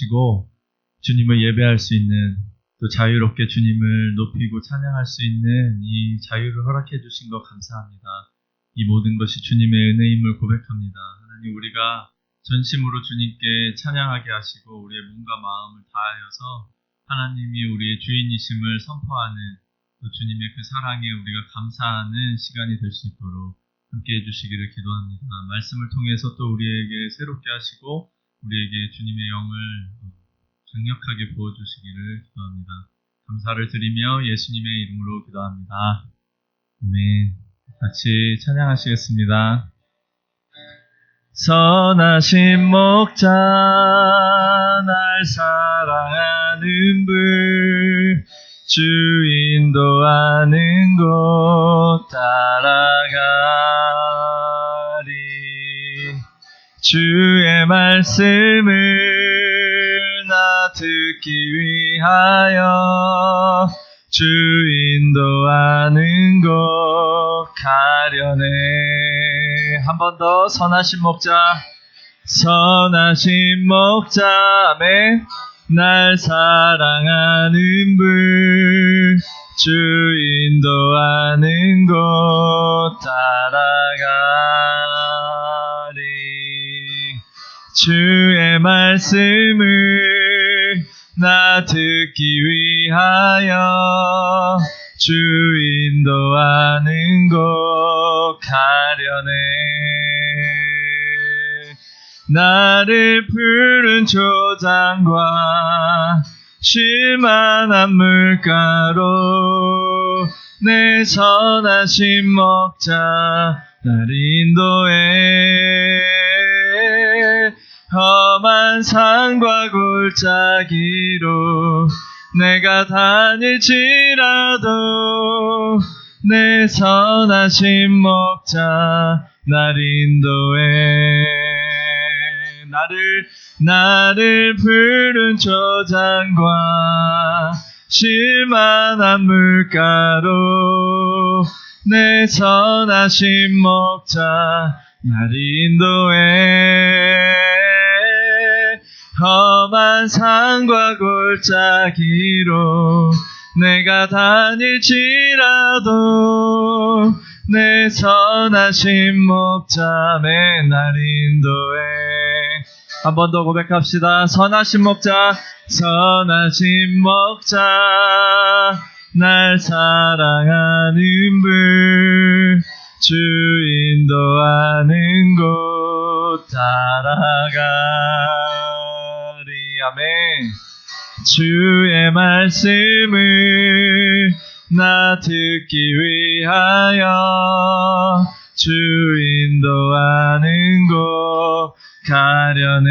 주시고 주님을 예배할 수 있는, 또 자유롭게 주님을 높이고 찬양할 수 있는 이 자유를 허락해 주신 것 감사합니다. 이 모든 것이 주님의 은혜임을 고백합니다. 하나님, 우리가 전심으로 주님께 찬양하게 하시고 우리의 몸과 마음을 다하여서 하나님이 우리의 주인이심을 선포하는, 또 주님의 그 사랑에 우리가 감사하는 시간이 될 수 있도록 함께해 주시기를 기도합니다. 말씀을 통해서 또 우리에게 새롭게 하시고 우리에게 주님의 영을 강력하게 부어주시기를 기도합니다. 감사를 드리며 예수님의 이름으로 기도합니다. 아멘. 같이 찬양하시겠습니다. 선하신 목자 날 사랑하는 불, 주 인도하는 곳 따라가리. 주의 말씀을 나 듣기 위하여 주 인도하는 곳 가려네. 한 번 더. 선하신 목자, 선하신 목자, 아멘. 날 사랑하는 불, 주 인도하는 곳 따라가리. 주의 말씀을 나 듣기 위하여 주 인도하는 곳 가려네. 나를 푸른 초장과 쉴만한 물가로 내 선하신 목자 날 인도해. 험한 산과 골짜기로 내가 다닐지라도 내 선하신 목자 날 인도해. 나를 푸른 초장과 쉴만한 물가로 내 선하신 목자 날 인도해. 험한 산과 골짜기로 내가 다닐지라도 내 선하신 목자 맨날 인도해. 한 번 더 고백합시다. 선하신 목자, 선하신 목자 날 사랑하는 불, 주 인도하는 곳 따라가리. 아멘. 주의 말씀을 나 듣기 위하여 주 인도하는 곳 가려네.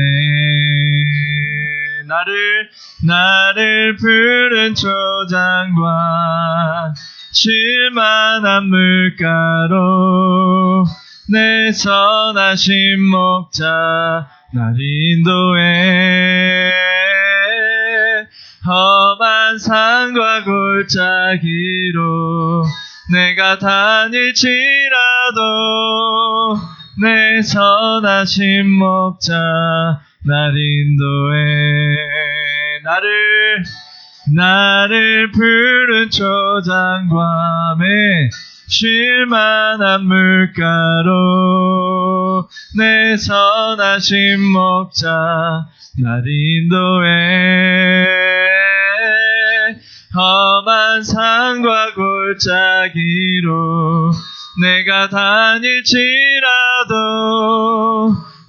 나를 푸른 초장과 쉴만한 물가로 내 선하신 목자 날 인도해. 험한 산과 골짜기로 내가 다닐지라도 내 선하신 목자 날 인도해. 나를 푸른 초장과 쉴만한 물가로 내 선하신 목자 날 인도해. 험한 산과 골짜기로 내가 다닐지라도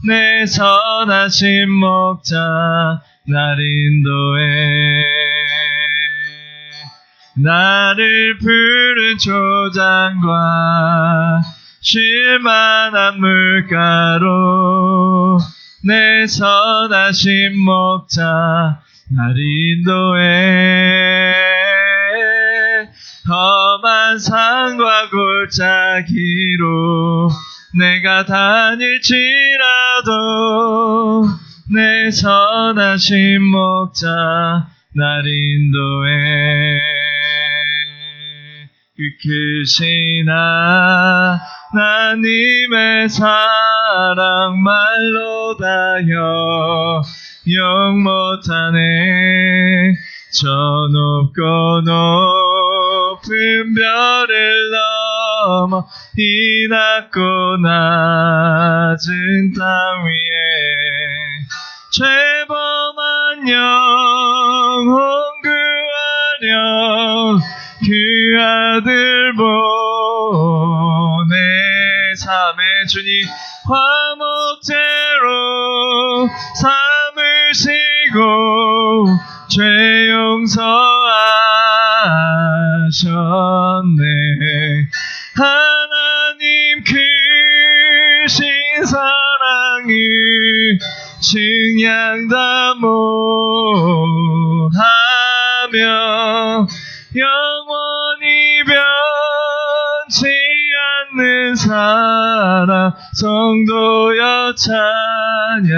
내 선하신 목자 날 인도해. 나를 푸른 초장과 쉴만한 물가로 내 선하신 목자 날 인도해. 험한 산과 골짜기로 내가 다닐지라도 내 선하신 목자 날 인도해. 그 크신 하나님의 사랑 말로 다여 영 못하네. 저 높고 높은 별을 넘어 이 낮고 낮은 땅 위에 죄범한 영혼 구하려 그 아들 보내. 삶의 주님 화목제로 삼으시고 죄 용서하셨네. 하나님 크신 사랑을 증량다 모하며 영원히 변치 않는 사랑 성도여 찬양하세.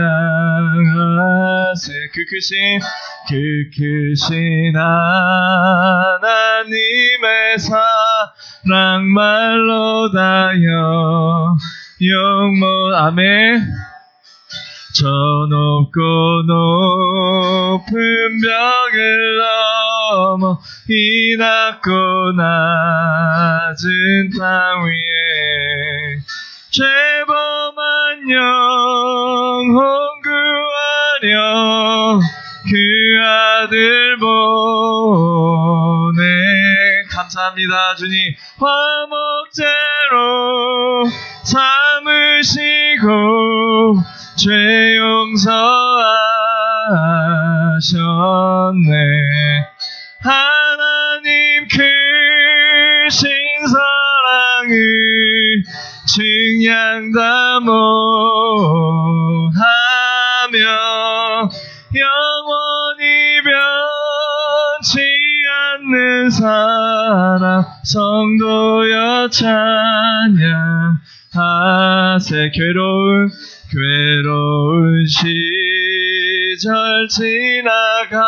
그 크신 하나님의 사랑 말로 다여 영원. 아멘. 저 높고 높은 벽을 넘어 이 낮고 낮은 땅 위에 죄범한 영혼 구하려 그 아들 보내. 감사합니다 주님. 화목제로 삼으시고 죄 용서하셨네. 하나님 크신 사랑을 증량다 모하며 영원히 변치 않는 사랑 성도여 찬양하세. 괴로운 시절 지나가고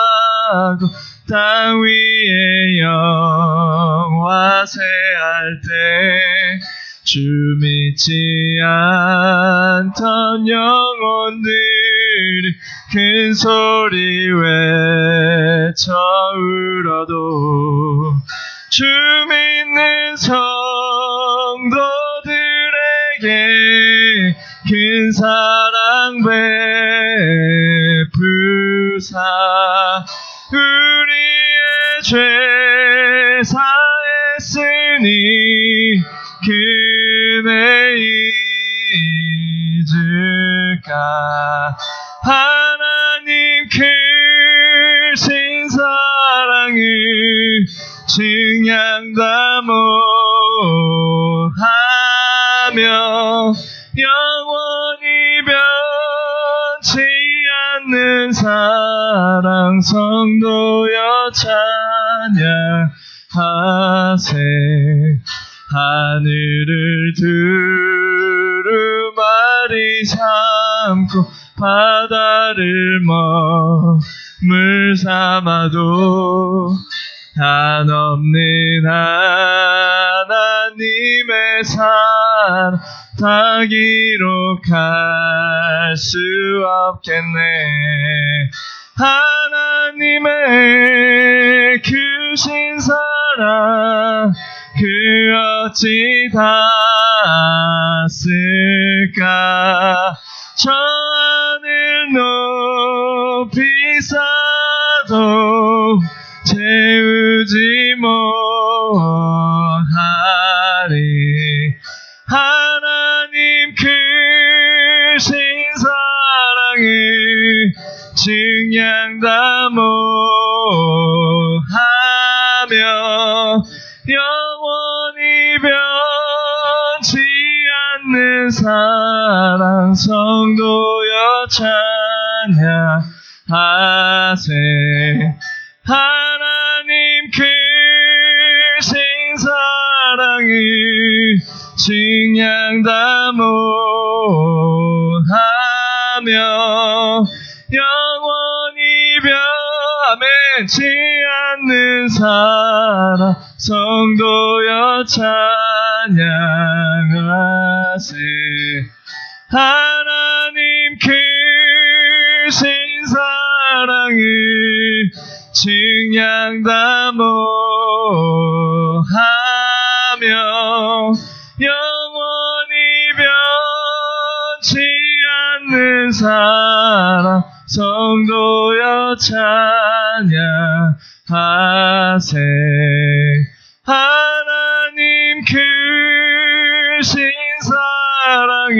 땅 위에 영화세할 때 주 믿지 않던 영혼들이 큰 소리 외쳐 울어도 주 믿는 성도들에게 큰 사랑 베푸사 우리의 죄 사했으니 그네 잊을까. 하나님 크신 사랑을 증량다 모하며 영원히 변치 않는 사랑 성도여 찬양하세. 하늘을 두루마리 삼고 바다를 머물 삼아도 한없는 하나님의 사랑 다 기록할 수 없겠네. 하나님의 크신 사랑 그 어찌 닿았을까. 저 하늘 높이 쌓아도 채우지 못하리. 하나님 크신 사랑을 증량다 모하며 영원히 변치 않는 사랑 성도여 찬양하세. 하나님 크신 사랑을 증량다 모하며 영원히 변치 않는 사랑 성도여 찬양하세. 하나님 크신 사랑 사랑을 증량다 모하며 영원히 변치 않는 사랑 성도여 찬양하세. 하나님 크신 사랑을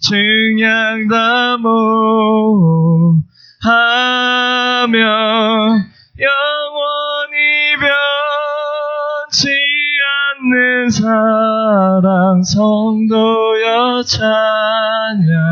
증량다 모하며 영원히 변치 않는 사랑 성도여 찬양하세.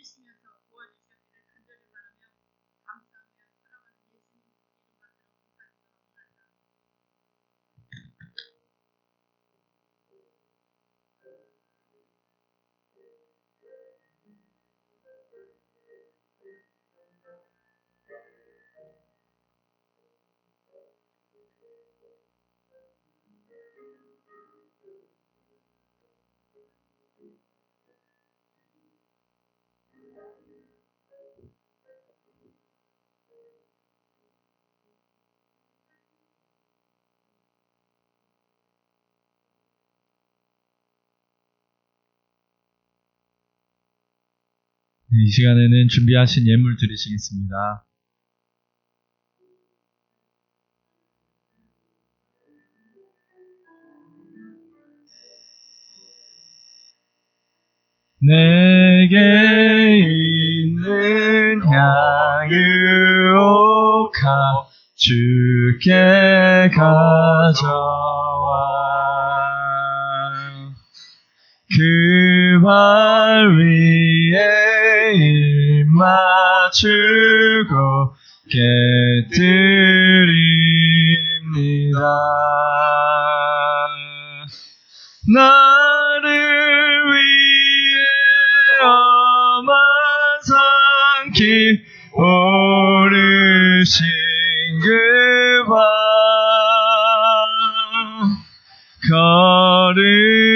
지키시면서 도와주셨기를 간절히 바라며 감사하며 사랑하는 예수님 이름 받들어 감사드립니다. 이 시간에는 준비하신 예물 드리시겠습니다. 내게 있는 향유옥화 주께 가져와 그 발 위에 입 맞추고 깨뜨립니다. 나를 위해 험한 산길 오르신 그 발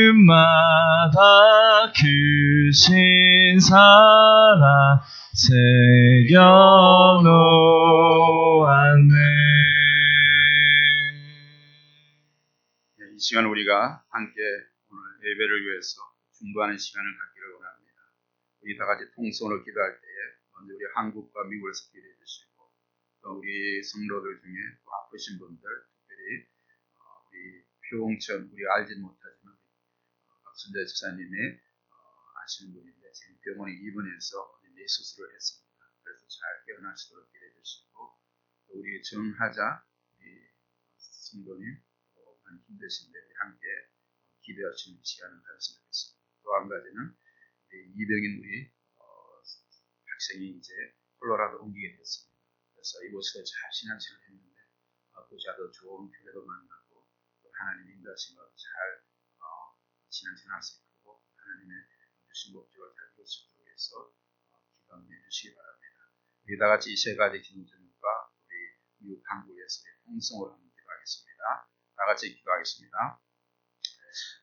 걸음마다 그 신사랑 새겨놓았네. 이 시간 우리가 함께 오늘 예배를 위해서 중보하는 시간을 갖기를 원합니다. 우리 다 같이 통성으로 기도할 때에 먼저 우리 한국과 미국에서 기도해 주시고 또 우리 성도들 중에 또 아프신 분들 특별히 우리 표홍천 우리 알지 못하지만 박순재 지사님이 아시는 분인데 지금 병원에 입원해서 뇌수술을 했습니다. 그래서 잘 깨어나시도록 기도해 주시고 또 우리 정하자 우리 성도님 많이 힘드신데 함께 기도하시는 시간을 가졌으면 좋겠습니다. 또 한 가지는 이병인 우리 학생이 이제 콜로라도 옮기게 됐습니다. 그래서 이곳에서 잘 신앙생활을 했는데 보셔도 좋은 교회도 만나고 또 하나님 인도하신 것 잘 신앙생활 할 수 있고 하나님의 주신 목적을 잘 이룰 수 있도록 해서 기도해 주시기 바랍니다. 우리 다 같이 이 세 가지 기도 제목과 우리 미국 한국에서의 통성으로 한번 기도하겠습니다. 다 같이 기도하겠습니다.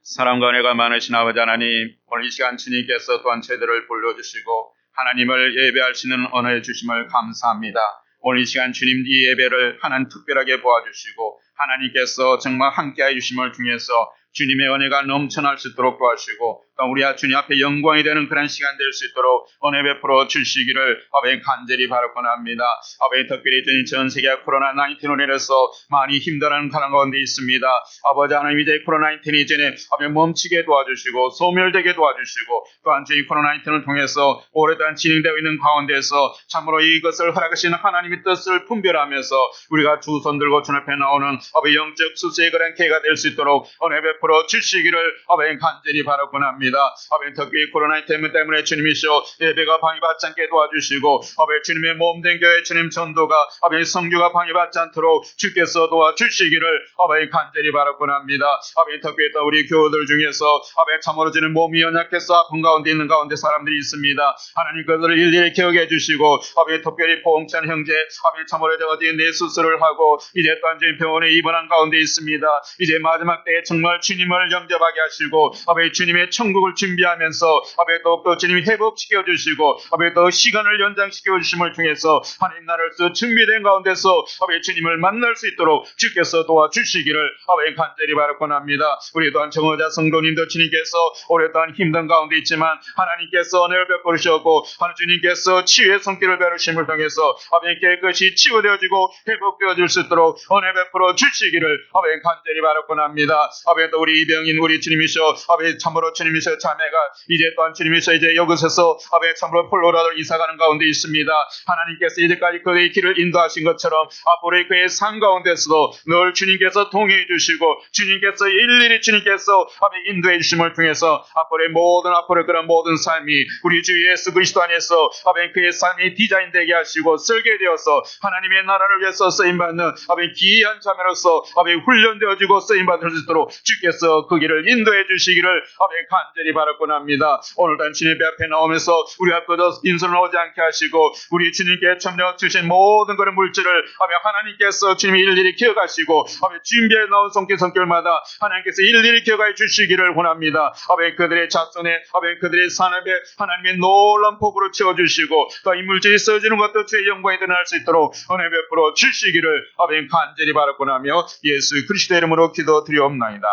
사랑과 은혜가 많으신 아버지 하나님, 오늘 이 시간 주님께서 또한 저희들을 불러주시고 하나님을 예배할 수 있는 언어해 주심을 감사합니다. 오늘 이 시간 주님 이 예배를 하나님 특별하게 보아주시고 하나님께서 정말 함께해 주심을 통해서 주님의 은혜가 넘쳐날 수 있도록 도와주시고 또 우리 주님 앞에 영광이 되는 그런 시간 될 수 있도록 은혜 베풀어 주시기를 아버지 간절히 바라고자 합니다. 아버지 특별히 주님 전 세계 코로나19로 인해서 많이 힘들어하는 가난 가운데 있습니다. 아버지 하나님 이제 코로나19이 이제는 아버지 멈추게 도와주시고 소멸되게 도와주시고 또한 주님 코로나19을 통해서 오랫동안 진행되고 있는 가운데서 참으로 이것을 허락하신 하나님의 뜻을 분별하면서 우리가 두 손 들고 주 앞에 나오는 아버지 영적 수세의 그런 기회가 될 수 있도록 은혜 베풀어 주시기를 아버지 간절히 바라고자 합니다. 아버지 특별히 코로나19 때문에 주님이시여 예배가 방해받지 않게 도와주시고 아버지 주님의 몸된 교회 주님 전도가 아버지 성교가 방해받지 않도록 주께서 도와주시기를 아버지 간절히 바라고자 합니다. 아버지 특별히 또 우리 교우들 중에서 아버지 참으로 주님 몸이 연약해서 아픈 가운데 있는 가운데 사람들이 있습니다. 하나님 그들을 일일이 기억해 주시고 아버지 특별히 포홍찬 형제 아버지 참으로 어디 내 수술을 하고 이제 또한 주님 병원에 입원한 가운데 있습니다. 이제 마지막 때에 정말 주님을 영접하게 하시고 아버지 주님의 천국을 준비하면서 아버지 더욱더 주님이 회복시켜 주시고 아버지 더 시간을 연장시켜 주심을 통해서 하나님 나라로서 준비된 가운데서 아버지 주님을 만날 수 있도록 주께서 도와주시기를 아버지 간절히 바라고자 합니다. 우리 또한 정의자 성도님도 주님께서 오랫동안 힘든 가운데 있지만 하나님께서 은혜를 베푸시었고 하나님 주님께서 치유의 손길을 베푸심을 통해서 아버지 깨끗이 치유되어지고 회복되어질 수 있도록 은혜 베풀어 주시기를 아버지 간절히 바라고자 합니다. 아버지 또 우리 이병인 우리 주님이시여 아버지 참으로 주님이시여 주님이서 자매가 이제 또한 주님이서 이제 이곳에서 아버지 참으로 폴로라도를 이사가는 가운데 있습니다. 하나님께서 이제까지 그의 길을 인도하신 것처럼 앞으로의 그의 삶 가운데서도 늘 주님께서 동행해 주시고 주님께서 일일이 주님께서 아버지 인도해 주심을 통해서 앞으로의 그런 모든 삶이 우리 주 예수 그리스도 안에서 아버지 그의 삶이 디자인되게 하시고 설계되어서 하나님의 나라를 위해서 쓰임받는 아버지 귀한 자매로서 아버지 훈련되어지고 쓰임받을 수 있도록 주께서 그 길을 인도해 주시기를 아버지 간절히 바라곤 합니다. 오늘 단 주님 앞에 나오면서 우리가 그저 인선을 오지 않게 하시고 우리 주님께 점령 주신 모든 그런 물질을 아버지 하나님께서 주님이 일일이 기억하시고 아버지 준비해 나온 성길마다 하나님께서 일일이 기억해 주시기를 원합니다. 아버지 그들의 자손에 아버지 그들의 산업에 하나님의 놀라운 복으로 채워주시고 또 이 물질이 써지는 것도 주의 영광이 드러날 수 있도록 은혜 베풀어 주시기를 아버지 간절히 바라곤 하며 예수 그리스도의 이름으로 기도드리옵나이다.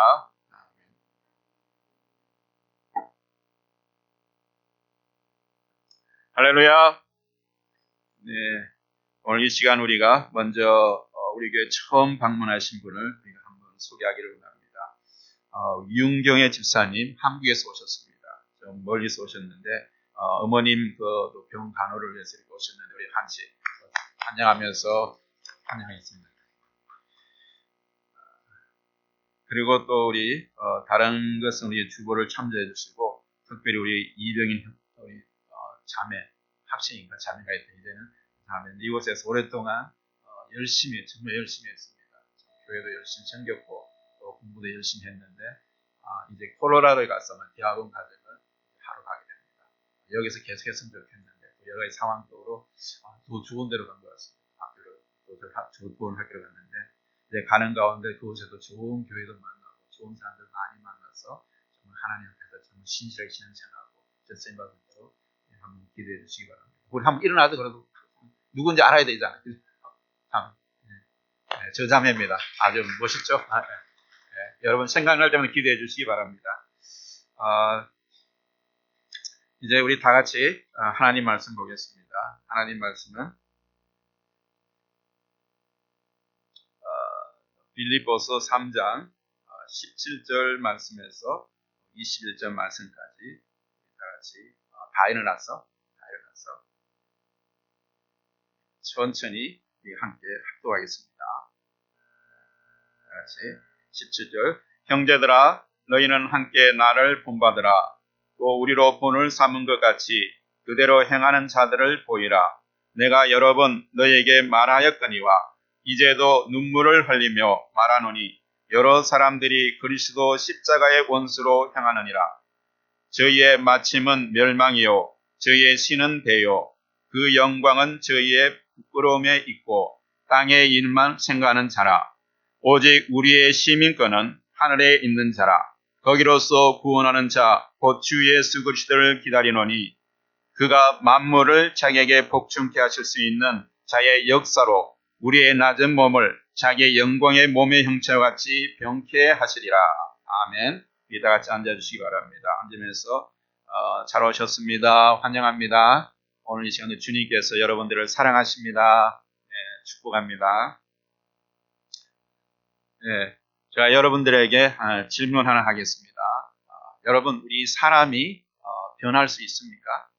할렐루야. 네, 오늘 이 시간 우리가 먼저 우리 교회 처음 방문하신 분을 우리가 한번 소개하기를 원합니다. 윤경애 집사님 한국에서 오셨습니다. 좀 멀리서 오셨는데 어머님 그 병 간호를 위해서 이렇게 오셨는데 우리 같이 환영하면서 환영했습니다. 그리고 또 우리 다른 것은 우리 주보를 참조해 주시고 특별히 우리 이병인 우리 자매 학생인가 자매가 있던 이제는 자매 이곳에서 오랫동안 정말 열심히 했습니다. 교회도 열심히 챙겼고 또 공부도 열심히 했는데 이제 콜로라도에 가서 대학원 과정을 하러 가게 됩니다. 여기서 계속했으면 좋겠는데 여러 가지 상황적으로 더 좋은 데로 간 것 같습니다. 좋은 학교를 갔는데 이제 가는 가운데 그곳에도 좋은 교회도 만나고 좋은 사람들 많이 만나서 정말 하나님 앞에서 정말 신실하게 신앙생활하고 선생님 받은 대로 한번 기도해 주시기 바랍니다. 우리 한번 일어나도 그래도 누군지 알아야 되잖아요. 저 자매입니다. 아주 멋있죠? 여러분 생각날 때마다 기도해 주시기 바랍니다. 이제 우리 다 같이 하나님 말씀 보겠습니다. 하나님 말씀은 빌립보서 3장 17절 말씀에서 21절 말씀까지 다 같이 다 일어나서 천천히 함께 합독하겠습니다. 다 같이 17절 형제들아 너희는 함께 나를 본받으라. 또 우리로 본을 삼은 것 같이 그대로 행하는 자들을 보이라. 내가 여러 번 너희에게 말하였거니와 이제도 눈물을 흘리며 말하노니 여러 사람들이 그리스도 십자가의 원수로 행하느니라. 저희의 마침은 멸망이요 저희의 신은 배요 그 영광은 저희의 부끄러움에 있고 땅의 일만 생각하는 자라. 오직 우리의 시민권은 하늘에 있는 자라. 거기로서 구원하는 자 곧 주 예수 그리스도를 기다리노니 그가 만물을 자기에게 복종케 하실 수 있는 자의 역사로 우리의 낮은 몸을 자기의 영광의 몸의 형체와 같이 병케 하시리라. 아멘. 우리 다 같이 앉아주시기 바랍니다. 앉으면서 잘 오셨습니다. 환영합니다. 오늘 이 시간에 주님께서 여러분들을 사랑하십니다. 축복합니다. 제가 여러분들에게 질문 하나 하겠습니다. 여러분, 우리 사람이 변할 수 있습니까?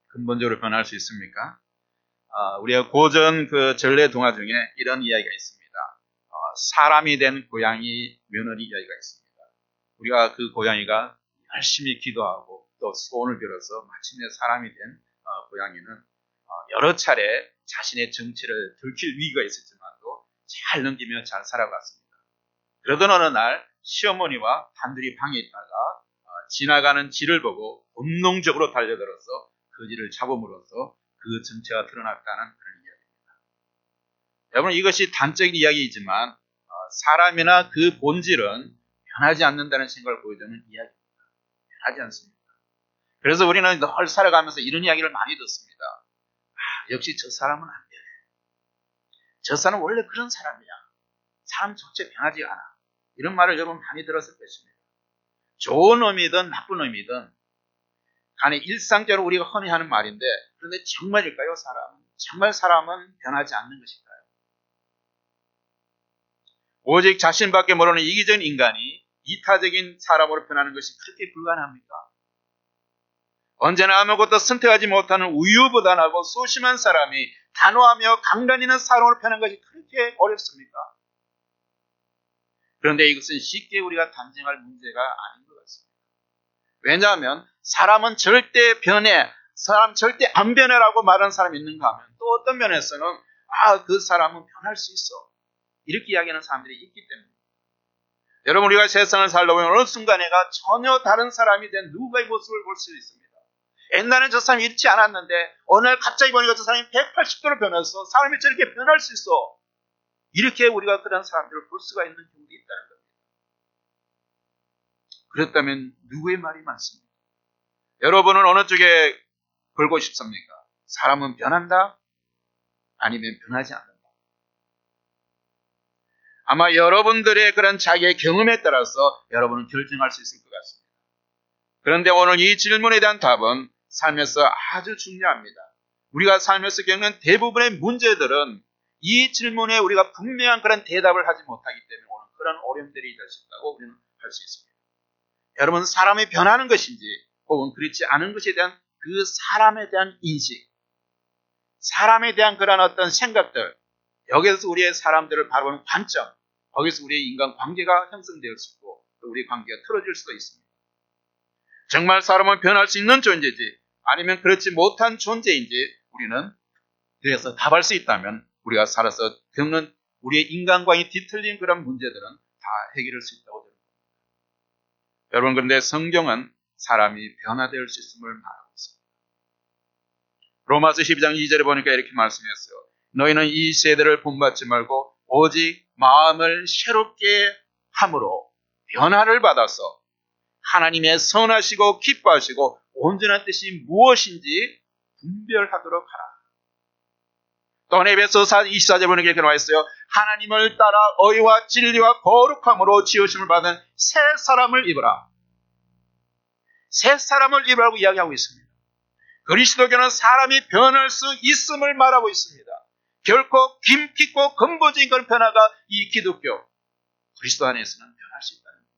근본적으로 변할 수 있습니까? 우리가 고전 그 전래 동화 중에 이런 이야기가 있습니다. 사람이 된 고양이 며느리 이야기가 있습니다. 우리가 그 고양이가 열심히 기도하고 또 소원을 빌어서 마침내 사람이 된 고양이는 여러 차례 자신의 정체를 들킬 위기가 있었지만도 잘 넘기며 잘 살아갔습니다. 그러던 어느 날 시어머니와 단둘이 방에 있다가 지나가는 쥐를 보고 본능적으로 달려들어서 그 쥐를 잡음으로써 그 정체가 드러났다는 그런 이야기입니다. 여러분 이것이 단적인 이야기이지만 사람이나 그 본질은 변하지 않는다는 생각을 보여주는 이야기입니다. 변하지 않습니다. 그래서 우리는 늘 살아가면서 이런 이야기를 많이 듣습니다. 역시 저 사람은 안 돼. 저 사람은 원래 그런 사람이야. 사람 자체 변하지 않아. 이런 말을 여러분 많이 들었을 것입니다. 좋은 의미든 나쁜 의미든 간에 일상적으로 우리가 흔히 하는 말인데 그런데 정말일까요? 정말 사람은 변하지 않는 것일까요? 오직 자신밖에 모르는 이기적인 인간이 이타적인 사람으로 변하는 것이 그렇게 불가능합니까? 언제나 아무것도 선택하지 못하는 우유부단하고 소심한 사람이 단호하며 강단 있는 사람으로 변하는 것이 그렇게 어렵습니까? 그런데 이것은 쉽게 우리가 단정할 문제가 아닌 것 같습니다. 왜냐하면 사람은 절대 사람 절대 안 변해라고 말하는 사람이 있는가 하면 또 어떤 면에서는 그 사람은 변할 수 있어. 이렇게 이야기하는 사람들이 있기 때문입니다. 여러분, 우리가 세상을 살다 보면 어느 순간에가 전혀 다른 사람이 된 누군가의 모습을 볼 수 있습니다. 옛날엔 저 사람이 이렇지 않았는데 어느 날 갑자기 보니까 저 사람이 180도로 변했어. 사람이 저렇게 변할 수 있어. 이렇게 우리가 그런 사람들을 볼 수가 있는 경우도 있다는 겁니다. 그렇다면 누구의 말이 맞습니까? 여러분은 어느 쪽에 걸고 싶습니까? 사람은 변한다? 아니면 변하지 않는다? 아마 여러분들의 그런 자기의 경험에 따라서 여러분은 결정할 수 있을 것 같습니다. 그런데 오늘 이 질문에 대한 답은 삶에서 아주 중요합니다. 우리가 삶에서 겪는 대부분의 문제들은 이 질문에 우리가 분명한 그런 대답을 하지 못하기 때문에 오늘 그런 어려움들이 될 수 있다고 우리는 할 수 있습니다. 여러분, 사람이 변하는 것인지 혹은 그렇지 않은 것에 대한 그 사람에 대한 인식, 사람에 대한 그런 어떤 생각들, 여기에서 우리의 사람들을 바라보는 관점, 거기서 우리의 인간 관계가 형성되어 있고 또 우리 관계가 틀어질 수도 있습니다. 정말 사람은 변할 수 있는 존재지 아니면 그렇지 못한 존재인지 우리는 그래서 답할 수 있다면 우리가 살아서 겪는 우리의 인간관이 뒤틀린 그런 문제들은 다 해결할 수 있다고 됩니다. 여러분, 그런데 성경은 사람이 변화될 수 있음을 말하고 있습니다. 로마서 12장 2절에 보니까 이렇게 말씀했어요. 너희는 이 세대를 본받지 말고 오직 마음을 새롭게 함으로 변화를 받아서 하나님의 선하시고 기뻐하시고 온전한 뜻이 무엇인지 분별하도록 하라. 또 에베소서 24절에 보니까 이렇게 나와 있어요. 하나님을 따라 의와 진리와 거룩함으로 지으심을 받은 새 사람을 입으라. 새 사람을 입으라고 이야기하고 있습니다. 그리스도교는 사람이 변할 수 있음을 말하고 있습니다. 결코 깊고 근본적인 그런 변화가 이 기독교, 그리스도 안에서는 변할 수 있다는 겁니다.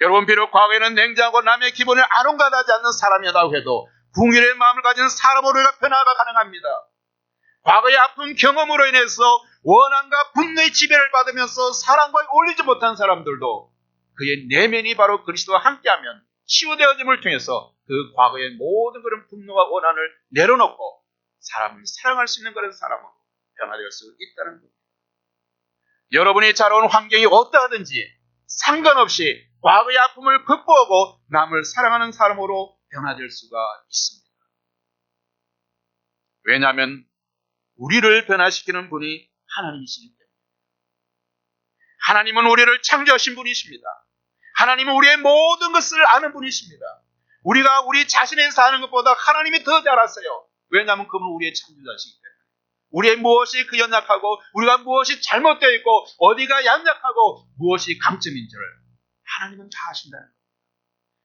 여러분, 비록 과거에는 냉정하고 남의 기분을 아롱가하지 않는 사람이라고 해도 궁일의 마음을 가진 사람으로 변화가 가능합니다. 과거의 아픈 경험으로 인해서 원한과 분노의 지배를 받으면서 사랑과 어울리지 못한 사람들도 그의 내면이 바로 그리스도와 함께하면 치유되어짐을 통해서 그 과거의 모든 그런 분노와 원한을 내려놓고 사람을 사랑할 수 있는 그런 사람으로 변화될 수 있다는 겁니다. 여러분이 자라온 환경이 어떠하든지 상관없이 과거의 아픔을 극복하고 남을 사랑하는 사람으로 변화될 수가 있습니다. 왜냐하면 우리를 변화시키는 분이 하나님이시기 때문에. 하나님은 우리를 창조하신 분이십니다. 하나님은 우리의 모든 것을 아는 분이십니다. 우리가 우리 자신에서 아는 것보다 하나님이 더 잘 아세요. 왜냐하면 그분은 우리의 창조자시기 때문에. 우리의 무엇이 그 연약하고 우리가 무엇이 잘못되어 있고 어디가 연약하고 무엇이 강점인지를 하나님은 다 아신다는 겁니다.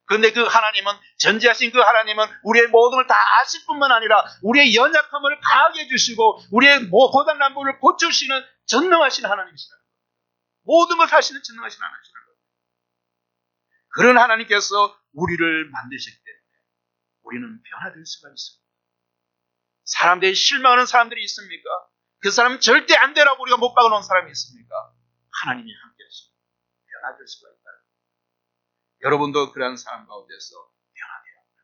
그런데 그 하나님은, 전지하신 그 하나님은 우리의 모든 걸 다 아실 뿐만 아니라 우리의 연약함을 가하게 해주시고 우리의 고장난부를 고쳐주시는 전능하신 하나님이시라는 겁니다. 모든 걸 하시는 전능하신 하나님이시라는 겁니다. 그런 하나님께서 우리를 만드셨기 때문에 우리는 변화될 수가 있습니다. 사람들이 실망하는 사람들이 있습니까? 그 사람은 절대 안 되라고 우리가 못 박아놓은 사람이 있습니까? 하나님이 함께 하시고 변화될 수가 있다. 여러분도 그러한 사람 가운데서 변화되어야 합니다.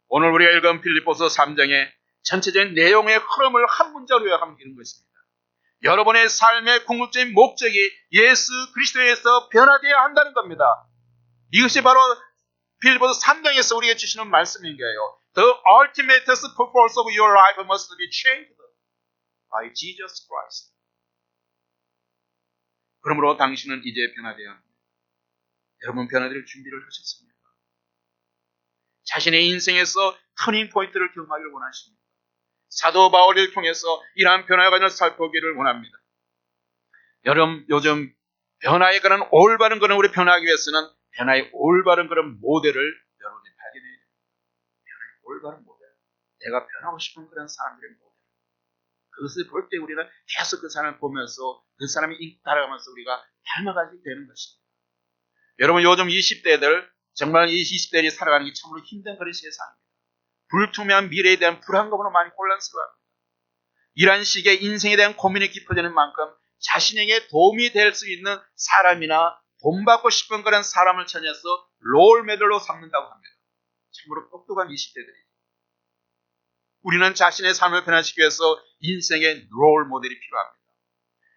오늘 우리가 읽은 빌립보서 3장의 전체적인 내용의 흐름을 한 문자로 요약하면 이런 것입니다. 여러분의 삶의 궁극적인 목적이 예수 그리스도에서 변화되어야 한다는 겁니다. 이것이 바로 빌립보서 3장에서 우리에게 주시는 말씀인 거예요. The ultimate purpose of your life must be changed by Jesus Christ. 그러므로 당신은 이제 변화되어야 합니다. 여러분, 변화될 준비를 하셨습니까? 자신의 인생에서 터닝 포인트를 경험하기를 원하십니까? 사도 바울을 통해서 이러한 변화의 과정을 살펴보기를 원합니다. 여러분, 요즘 변화의 그런 올바른 그런 우리 변화하기 위해서는 변화의 올바른 그런 모델을 여러분이 발견해야 됩니다. 변화의 올바른 모델. 내가 변하고 싶은 그런 사람들의 모델. 그것을 볼 때 우리는 계속 그 사람을 보면서 그 사람이 따라가면서 우리가 닮아가게 되는 것입니다. 여러분, 요즘 20대들 정말 이 20대들이 살아가는 게 참으로 힘든 그런 세상입니다. 불투명한 미래에 대한 불안감으로 많이 혼란스러워합니다. 이러한 식의 인생에 대한 고민이 깊어지는 만큼 자신에게 도움이 될 수 있는 사람이나 본받고 싶은 그런 사람을 찾아서 롤모델로 삼는다고 합니다. 참으로 똑똑한 20대들이죠. 우리는 자신의 삶을 변화시키기 위해서 인생의 롤모델이 필요합니다.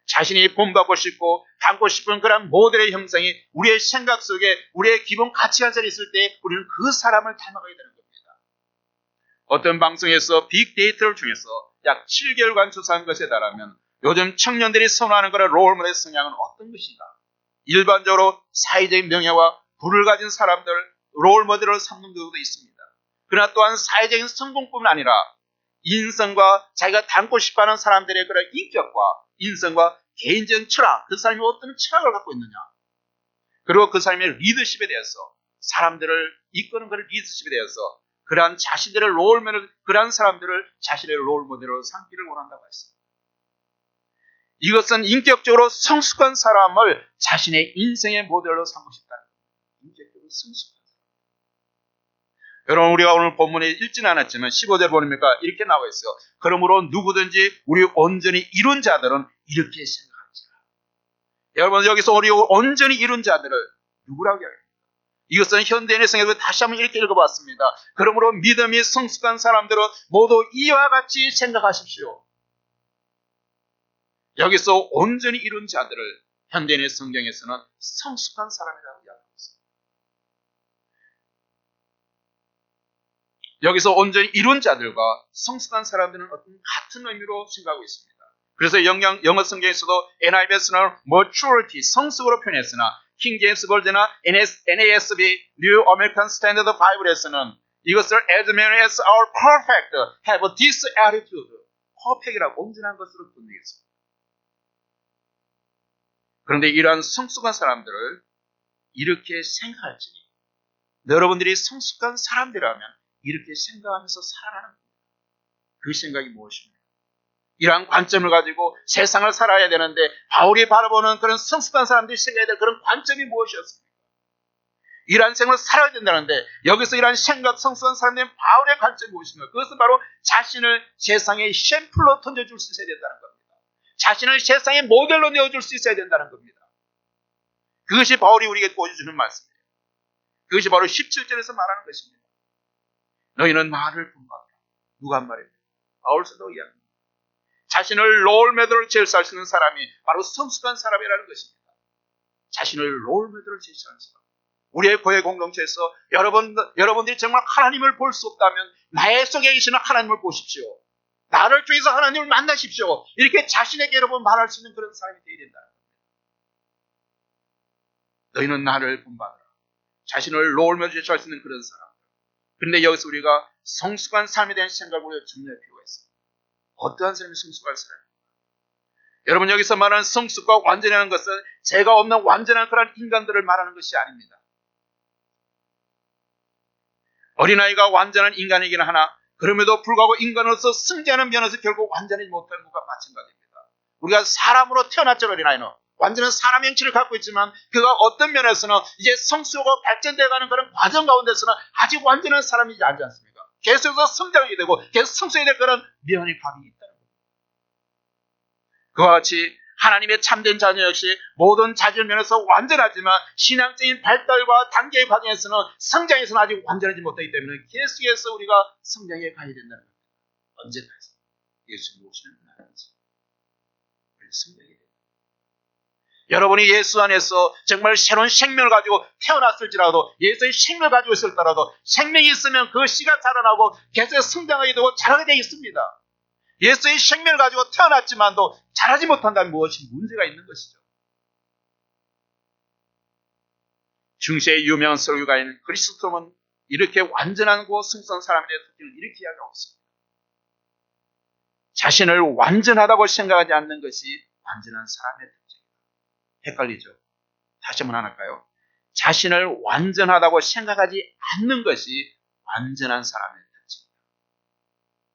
자신이 본받고 싶고 닮고 싶은 그런 모델의 형상이 우리의 생각 속에 우리의 기본 가치관에 있을 때 우리는 그 사람을 닮아가게 되는 겁니다. 어떤 방송에서 빅데이터를 통해서 약 7개월간 조사한 것에 따르면 요즘 청년들이 선호하는 그런 롤모델 성향은 어떤 것인가? 일반적으로 사회적인 명예와 부를 가진 사람들 롤모델을 삼는 경우도 있습니다. 그러나 또한 사회적인 성공뿐만 아니라 인성과 자기가 닮고 싶어하는 사람들의 그런 인격과 인성과 개인적인 철학, 그 사람이 어떤 철학을 갖고 있느냐, 그리고 그 사람의 리더십에 대해서 사람들을 이끄는 그런 리더십에 대해서 그러한 자신들의 롤모델, 그러한 사람들을 자신의 롤모델로 삼기를 원한다고 했습니다. 이것은 인격적으로 성숙한 사람을 자신의 인생의 모델로 삼고 싶다는 겁니다. 인격적으로 성숙한 사람. 여러분, 우리가 오늘 본문에 읽지는 않았지만 15절 보니까 이렇게 나와 있어요. 그러므로 누구든지 우리 온전히 이룬 자들은 이렇게 생각할지라. 여러분, 여기서 우리 온전히 이룬 자들을 누구라고 이야기합니까? 이것은 현대인의 성경에서 다시 한번 이렇게 읽어봤습니다. 그러므로 믿음이 성숙한 사람들은 모두 이와 같이 생각하십시오. 여기서 온전히 이룬 자들을 현대인의 성경에서는 성숙한 사람이라고 이야기합니다. 여기서 온전히 이룬 자들과 성숙한 사람들은 어떤 같은 의미로 생각하고 있습니다. 그래서 영어 성경에서도 NIV에서는 maturity, 성숙으로 표현했으나 킹 제임스 버전이나 NASB, New American Standard Bible에서는 이것을 as many as are perfect have this attitude, perfect이라고 온전한 것으로 분명했습니다. 그런데 이러한 성숙한 사람들을 이렇게 생각할지니 여러분들이 성숙한 사람들이라면 이렇게 생각하면서 살아가는 겁니다. 그 생각이 무엇입니까? 이러한 관점을 가지고 세상을 살아야 되는데 바울이 바라보는 그런 성숙한 사람들이 생각해야 될 그런 관점이 무엇이었습니까? 이러한 생각을 살아야 된다는데 여기서 이러한 생각 성숙한 사람들의 바울의 관점이 무엇인가? 그것은 바로 자신을 세상의 샘플로 던져줄 수 있어야 된다는 겁니다. 자신을 세상의 모델로 내어줄 수 있어야 된다는 겁니다. 그것이 바울이 우리에게 보여주는 말씀이에요. 그것이 바로 17절에서 말하는 것입니다. 너희는 나를 본받아라. 누가 한 말입니까? 바울서도 이야기합니다. 자신을 롤모델로 제시할 수 있는 사람이 바로 성숙한 사람이라는 것입니다. 자신을 롤모델로 제시하는 사람. 우리의 교회 공동체에서 여러분들이 정말 하나님을 볼 수 없다면 나의 속에 계시는 하나님을 보십시오. 나를 통해서 하나님을 만나십시오. 이렇게 자신에게 여러분 말할 수 있는 그런 사람이 되어야 된다는 겁니다. 너희는 나를 본받아라. 자신을 롤모델로 제시할 수 있는 그런 사람. 그런데 여기서 우리가 성숙한 삶에 대한 생각을 우리가 정리할 필요가 있습니다. 어떠한 사람이 성숙한 사람입니까? 여러분, 여기서 말하는 성숙과 완전이라는 것은 죄가 없는 완전한 그런 인간들을 말하는 것이 아닙니다. 어린아이가 완전한 인간이긴 하나 그럼에도 불구하고 인간으로서 승자하는 면에서 결국 완전히 못할 것과 마찬가지입니다. 우리가 사람으로 태어났죠. 어린아이는 완전한 사람 형체를 갖고 있지만 그가 어떤 면에서는 이제 성숙하고 발전되어가는 그런 과정 가운데서는 아직 완전한 사람이지 않지 않습니까? 계속해서 성장하게 되고 계속 성숙해야 될 그런 면이 감이 있다는 겁니다. 그와 같이 하나님의 참된 자녀 역시 모든 자질 면에서 완전하지만 신앙적인 발달과 단계의 과정에서는 성장에서는 아직 완전하지 못하기 때문에 계속해서 우리가 성장해 가야 된다는 겁니다. 언제까지? 예수님 오시는 날까지 우리 성장해야 됩니다. 여러분이 예수 안에서 정말 새로운 생명을 가지고 태어났을지라도 예수의 생명을 가지고 있을지라도 생명이 있으면 그 씨가 자라나고 계속 성장하게 되고 자라게 되어 있습니다. 예수의 생명을 가지고 태어났지만도 자라지 못한다면 무엇이 문제가 있는 것이죠. 중세의 유명한 설교가인 크리스토프는 이렇게 완전하고 성숙한 사람에 대한 특징을 이렇게 이야기하고 있습니다. 자신을 완전하다고 생각하지 않는 것이 완전한 사람의 특징입니다. 헷갈리죠? 다시 한번 할까요? 자신을 완전하다고 생각하지 않는 것이 완전한 사람의 특징입니다.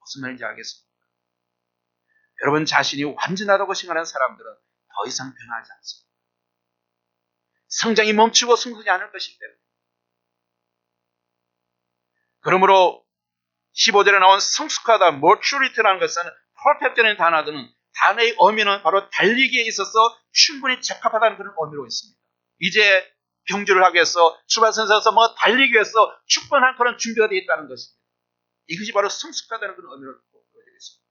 무슨 말인지 알겠습니까? 여러분 자신이 완전하다고 생각하는 사람들은 더 이상 변하지 않습니다. 성장이 멈추고 성숙이 않을 것이기 때문에. 그러므로 15절에 나온 성숙하다, maturity라는 것은 perfect라는 단어의 의미는 바로 달리기에 있어서 충분히 적합하다는 그런 의미로 있습니다. 이제 경주를 하기 위해서 출발선에서 뭔가 달리기 위해서 충분한 그런 준비가 되어 있다는 것입니다. 이것이 바로 성숙하다는 그런 의미로 보여지고 있습니다.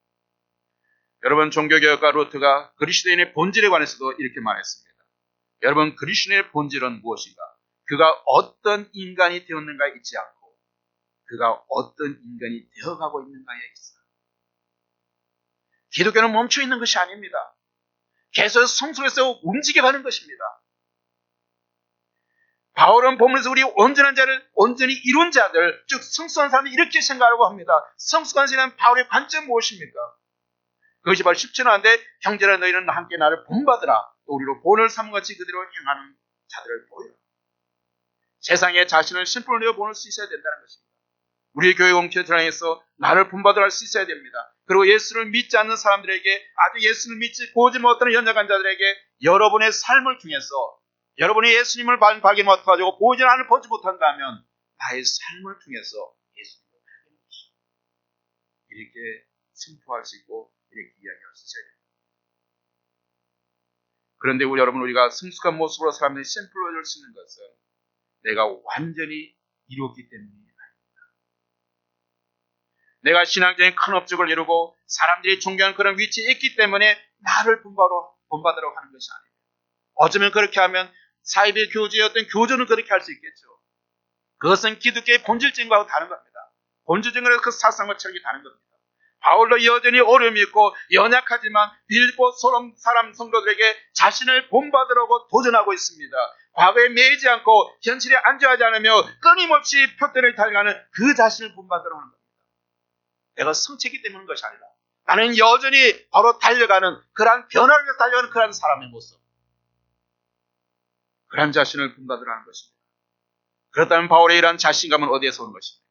여러분 종교개혁가 루트가 그리스도인의 본질에 관해서도 이렇게 말했습니다. 여러분 그리스도인의 본질은 무엇인가? 그가 어떤 인간이 되었는가에 있지 않고 그가 어떤 인간이 되어가고 있는가에 있어요. 기독교는 멈춰 있는 것이 아닙니다. 계속 성숙해서 움직여가는 것입니다. 바울은 보면서 우리 온전한 자를, 온전히 이룬 자들, 즉 성숙한 사람이 이렇게 생각하고 합니다. 성숙한 자는 바울의 관점 무엇입니까? 그것이 바로 17절인데 형제라 너희는 함께 나를 본받으라. 또 우리로 본을 삼같이 그대로 행하는 자들을 보여라. 세상에 자신을 심플로 내어 보낼 수 있어야 된다는 것입니다. 우리 교회 공동체에서 나를 본받으라 할 수 있어야 됩니다. 그리고 예수를 믿지 않는 사람들에게 아직 예수를 믿지 보지 못하는 연약한 자들에게 여러분의 삶을 통해서 여러분이 예수님을 발견 못해가지고 보지 못한다면 나의 삶을 통해서 예수님을 발견할 수 있고 이렇게 선포할 수 있고 이렇게 이야기할 수 있어야 됩니다. 그런데 우리가 성숙한 모습으로 사람들이 샘플로 줄 수 있는 것은 내가 완전히 이루었기 때문입니다. 내가 신앙적인 큰 업적을 이루고 사람들이 존경하는 그런 위치에 있기 때문에 나를 본받으라고 하는 것이 아닙니다. 어쩌면 그렇게 하면 사이비 교주의 어떤 교주는 그렇게 할 수 있겠죠. 그것은 기독교의 본질적인 것하고 다른 겁니다. 본질적인 그 사상과 철학이 다른 겁니다. 바울도 여전히 어려움이 있고 연약하지만 빌립보 사람 성도들에게 자신을 본받으라고 도전하고 있습니다. 과거에 매이지 않고 현실에 안주하지 않으며 끊임없이 표대를 달려가는 그 자신을 본받으라고 하는 겁니다. 내가 성취했기 때문인 것이 아니라 나는 여전히 바로 달려가는 그러한 변화를 위해서 달려가는 그러한 사람의 모습, 그러한 자신을 본받으라는 것입니다. 그렇다면 바울의 이러한 자신감은 어디에서 온 것입니까?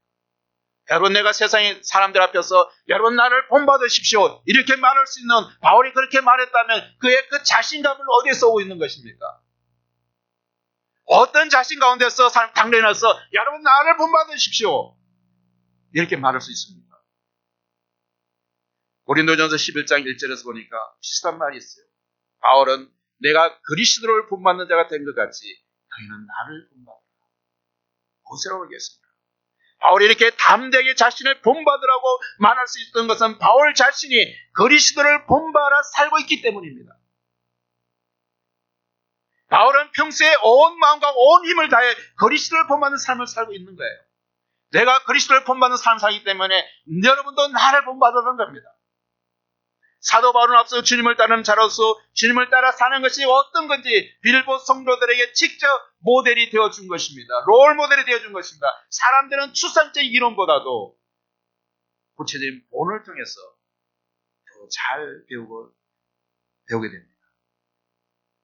여러분 내가 세상의 사람들 앞에서 여러분 나를 본받으십시오 이렇게 말할 수 있는 바울이 그렇게 말했다면 그의 그 자신감은 어디에서 오고 있는 것입니까? 어떤 자신 가운데서 당내나서 여러분 나를 본받으십시오 이렇게 말할 수 있습니까? 고린도전서 11장 1절에서 보니까 비슷한 말이 있어요. 바울은 내가 그리스도를 본받는 자가 된 것 같이 너희는 나를 본받으라. 무엇이라고 얘기했습니까? 바울이 이렇게 담대하게 자신을 본받으라고 말할 수 있었던 것은 바울 자신이 그리스도를 본받아 살고 있기 때문입니다. 바울은 평소에 온 마음과 온 힘을 다해 그리스도를 본받는 삶을 살고 있는 거예요. 내가 그리스도를 본받는 삶을 살기 때문에 여러분도 나를 본받으라는 겁니다. 사도 바울은 앞서 주님을 따르는 자로서 주님을 따라 사는 것이 어떤 건지 빌립보 성도들에게 직접 모델이 되어준 것입니다. 롤 모델이 되어준 것입니다. 사람들은 추상적인 이론보다도 구체적인 본을 통해서 더 잘 배우게 됩니다.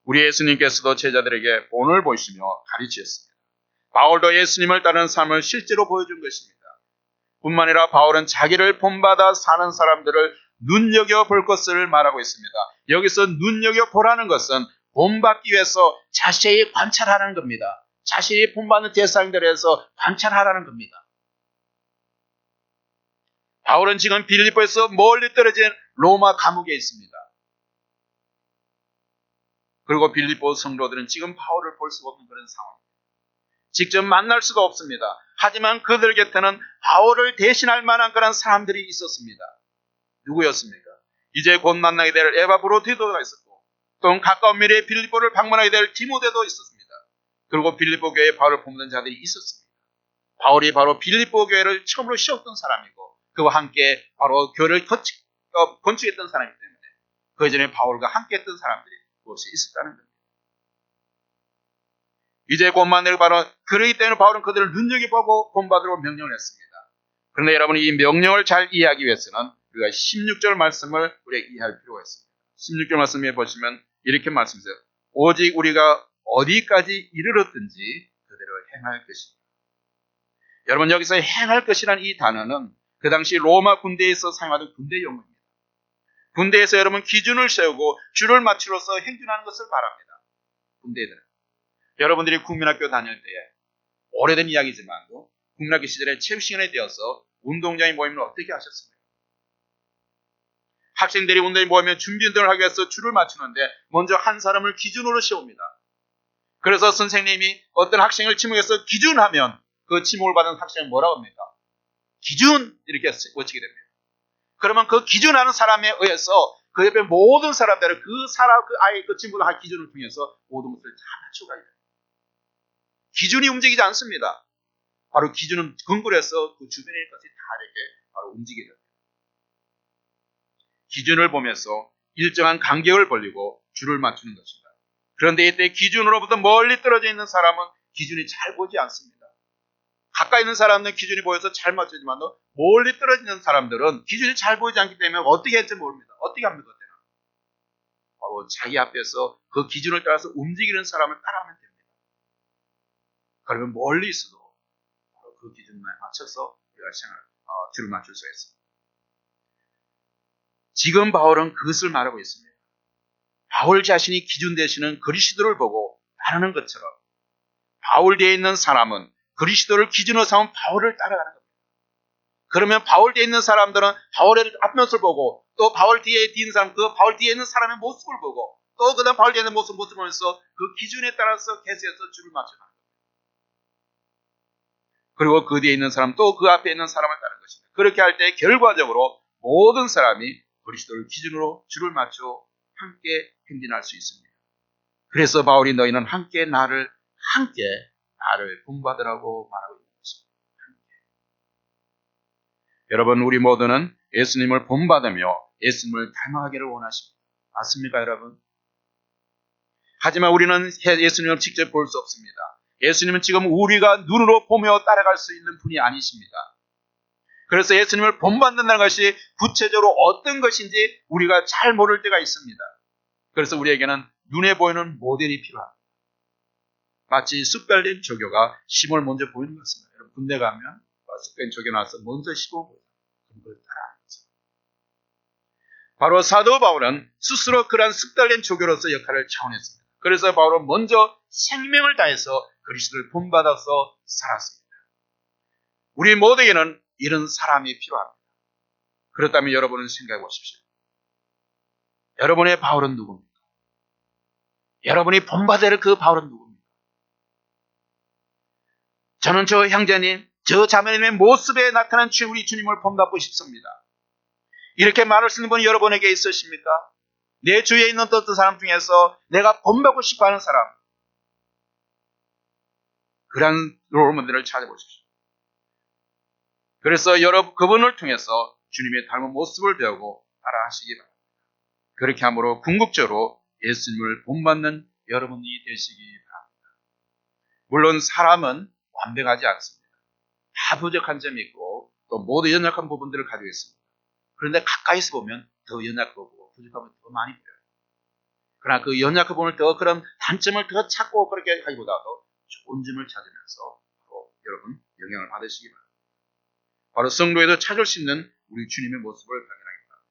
우리 예수님께서도 제자들에게 본을 보이시며 가르치셨습니다. 바울도 예수님을 따르는 삶을 실제로 보여준 것입니다. 뿐만 아니라 바울은 자기를 본받아 사는 사람들을 눈여겨볼 것을 말하고 있습니다. 여기서 눈여겨보라는 것은 본받기 위해서 자세히 관찰하라는 겁니다. 자신이 본받는 대상들에서 관찰하라는 겁니다. 바울은 지금 빌립보에서 멀리 떨어진 로마 감옥에 있습니다. 그리고 빌립보 성도들은 지금 바울을 볼 수가 없는 그런 상황입니다. 직접 만날 수가 없습니다. 하지만 그들 곁에는 바울을 대신할 만한 그런 사람들이 있었습니다. 누구였습니까? 이제 곧 만나게 될 에바브로디도가 있었고 또 가까운 미래에 빌립보를 방문하게 될 디모데도 있었습니다. 그리고 빌립보 교회에 바울을 돕는 자들이 있었습니다. 바울이 바로 빌립보 교회를 처음으로 세웠던 사람이고 그와 함께 바로 교회를 건축했던 사람이기 때문에 그 전에 바울과 함께 했던 사람들이 그것이 있었다는 겁니다. 이제 곧 만나게 바로 그러기 때문에 바울은 그들을 눈여겨보고 본받으라고 명령을 했습니다. 그런데 여러분 이 명령을 잘 이해하기 위해서는 우리가 16절 말씀을 우리가 이해할 필요가 있습니다. 16절 말씀에 보시면 이렇게 말씀하세요. 오직 우리가 어디까지 이르렀든지 그대로 행할 것입니다. 여러분 여기서 행할 것이라는 이 단어는 그 당시 로마 군대에서 사용하던 군대 용어입니다. 군대에서 여러분 기준을 세우고 줄을 맞추로서 행진하는 것을 바랍니다. 군대들은. 여러분들이 국민학교 다닐 때에 오래된 이야기지만도 국민학교 시절에 체육 시간에 되어서 운동장에 모이면 어떻게 하셨습니까? 학생들이 운동에 모이면 준비 운동을 하기 위해서 줄을 맞추는데 먼저 한 사람을 기준으로 세웁니다. 그래서 선생님이 어떤 학생을 지목해서 기준하면 그 지목을 받은 학생은 뭐라고 합니까? 기준! 이렇게 외치게 됩니다. 그러면 그 기준하는 사람에 의해서 그 옆에 모든 사람들은 그 아이 그 친구를 한 기준을 통해서 모든 것을 다 맞춰가야 돼요. 기준이 움직이지 않습니다. 바로 기준은 근거해서 그 주변의 것이 다 이렇게 바로 움직이게 됩니다. 기준을 보면서 일정한 간격을 벌리고 줄을 맞추는 것입니다. 그런데 이때 기준으로부터 멀리 떨어져 있는 사람은 기준이 잘 보지 않습니다. 가까이 있는 사람은 기준이 보여서 잘 맞추지만 멀리 떨어지는 사람들은 기준이 잘 보이지 않기 때문에 어떻게 할지 모릅니다. 어떻게 합니까? 그때는? 바로 자기 앞에서 그 기준을 따라서 움직이는 사람을 따라하면 됩니다. 그러면 멀리 있어도 바로 그 기준에 맞춰서 우리가 줄을 맞출 수 있습니다. 지금 바울은 그것을 말하고 있습니다. 바울 자신이 기준 되시는 그리스도를 보고 따르는 것처럼 바울 뒤에 있는 사람은 그리스도를 기준으로 삼은 바울을 따라가는 겁니다. 그러면 바울 뒤에 있는 사람들은 바울의 앞면을 보고 또 바울 뒤에 있는 사람, 그 바울 뒤에 있는 사람의 모습을 보고 또 그다음 바울 뒤에 있는 모습을 보면서 그 기준에 따라서 계속해서 줄을 맞춰가는 겁니다. 그리고 그 뒤에 있는 사람 또 그 앞에 있는 사람을 따르는 것입니다. 그렇게 할 때 결과적으로 모든 사람이 그리스도를 기준으로 줄을 맞춰 함께 행진할 수 있습니다. 그래서 바울이 너희는 함께 나를 본받으라고 말하고 있는 것입니다. 여러분, 우리 모두는 예수님을 본받으며 예수님을 닮아가기를 원하십니다. 맞습니까, 여러분? 하지만 우리는 예수님을 직접 볼 수 없습니다. 예수님은 지금 우리가 눈으로 보며 따라갈 수 있는 분이 아니십니다. 그래서 예수님을 본받는다는 것이 구체적으로 어떤 것인지 우리가 잘 모를 때가 있습니다. 그래서 우리에게는 눈에 보이는 모델이 필요합니다. 마치 쑥달린 조교가 시험을 먼저 보이는 것 같습니다. 여러분 군대 가면 쑥달린 조교 나와서 먼저 시험 보여요. 그걸 따라하는 거죠. 바로 사도 바울은 스스로 그러한 쑥달린 조교로서 역할을 차원했습니다. 그래서 바울은 먼저 생명을 다해서 그리스도를 본받아서 살았습니다. 우리 모두에게는 이런 사람이 필요합니다. 그렇다면 여러분은 생각해 보십시오. 여러분의 바울은 누굽니까? 여러분이 본받을 그 바울은 누굽니까? 저는 저 형제님, 저 자매님의 모습에 나타난 우리 주님을 본받고 싶습니다. 이렇게 말할 수 있는 분이 여러분에게 있으십니까? 내 주위에 있는 어떤 사람 중에서 내가 본받고 싶어하는 사람, 그런 롤모델을 찾아보십시오. 그래서 그분을 통해서 주님의 닮은 모습을 배우고 따라하시기 바랍니다. 그렇게 함으로 궁극적으로 예수님을 본받는 여러분이 되시기 바랍니다. 물론 사람은 완벽하지 않습니다. 다 부족한 점이 있고 또 모두 연약한 부분들을 가지고 있습니다. 그런데 가까이서 보면 더 연약하고 부족함이 더 많이 보여요. 그러나 그 연약한 부분을 더 그런 단점을 더 찾고 그렇게 하기보다도 좋은 점을 찾으면서 바로 여러분 영향을 받으시기 바랍니다. 바로 성도에도 찾을 수 있는 우리 주님의 모습을 발견하기 바랍니다.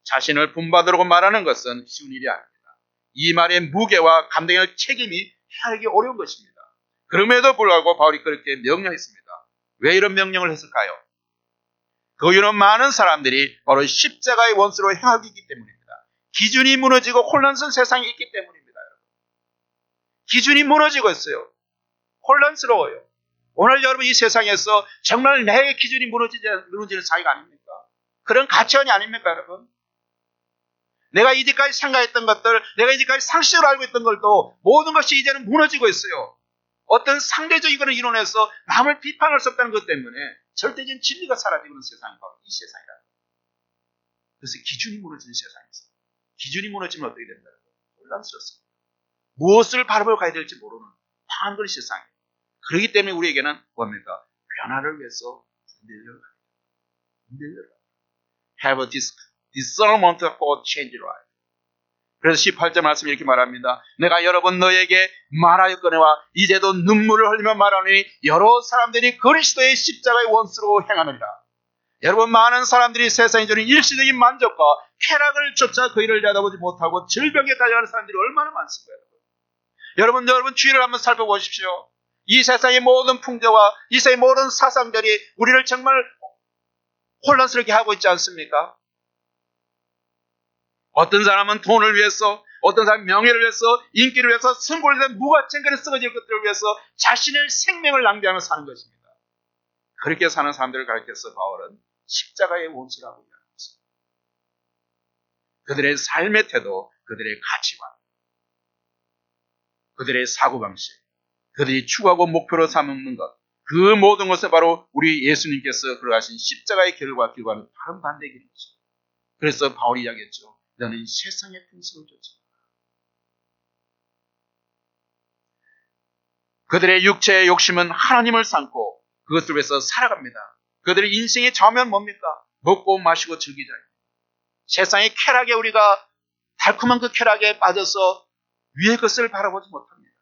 자신을 본받으라고 말하는 것은 쉬운 일이 아닙니다. 이 말의 무게와 감당할 책임이 헤아리기 어려운 것입니다. 그럼에도 불구하고 바울이 그렇게 명령했습니다. 왜 이런 명령을 했을까요? 그 이유는 많은 사람들이 바로 십자가의 원수로 행하기 때문입니다. 기준이 무너지고 혼란스러운 세상이 있기 때문입니다. 기준이 무너지고 있어요. 혼란스러워요. 오늘 여러분 이 세상에서 정말 내 기준이 무너지는 사회가 아닙니까? 그런 가치관이 아닙니까, 여러분? 내가 이제까지 생각했던 것들, 내가 이제까지 상식으로 알고 있던 것도 모든 것이 이제는 무너지고 있어요. 어떤 상대적인 그런 이론에서 남을 비판할 수 없다는 것 때문에 절대적인 진리가 사라지는 세상이 바로 이 세상이라. 그래서 기준이 무너지는 세상이었어요. 기준이 무너지면 어떻게 된다? 혼란스럽습니다. 무엇을 바라보고 가야 될지 모르는 황한 그런 세상이에요. 그렇기 때문에 우리에게는 뭡니까? 변화를 위해서 분별력을 have a discernment for change life. 그래서 18절 말씀 이렇게 말합니다. 내가 여러 번 너에게 말하였거니와 이제도 눈물을 흘리며 말하노니 여러 사람들이 그리스도의 십자가의 원수로 행하느니라. 여러분, 많은 사람들이 세상에 주는 일시적인 만족과 쾌락을 쫓아 그 일을 내다보지 못하고 질병에 달려가는 사람들이 얼마나 많습니까? 여러분 주위를 한번 살펴보십시오. 이 세상의 모든 풍조와 이 세상의 모든 사상들이 우리를 정말 혼란스럽게 하고 있지 않습니까? 어떤 사람은 돈을 위해서, 어떤 사람은 명예를 위해서, 인기를 위해서, 성공을 위해서, 무가청결에 썩어질 것들을 위해서 자신의 생명을 낭비하며 사는 것입니다. 그렇게 사는 사람들을 가르쳐서 바울은 십자가의 원수라고 이야기합니다. 그들의 삶의 태도, 그들의 가치관, 그들의 사고방식, 그들이 추구하고 목표로 삼는 것, 그 모든 것은 바로 우리 예수님께서 걸어가신 십자가의 길과는 다른 반대의 길이죠. 그래서 바울이 이야기했죠. 너는 세상의 풍습을 쫓아. 그들의 육체의 욕심은 하나님을 삼고 그것을 위해서 살아갑니다. 그들의 인생의 좌우면 뭡니까? 먹고 마시고 즐기자. 세상의 쾌락에 우리가 달콤한 그 쾌락에 빠져서 위의 것을 바라보지 못합니다.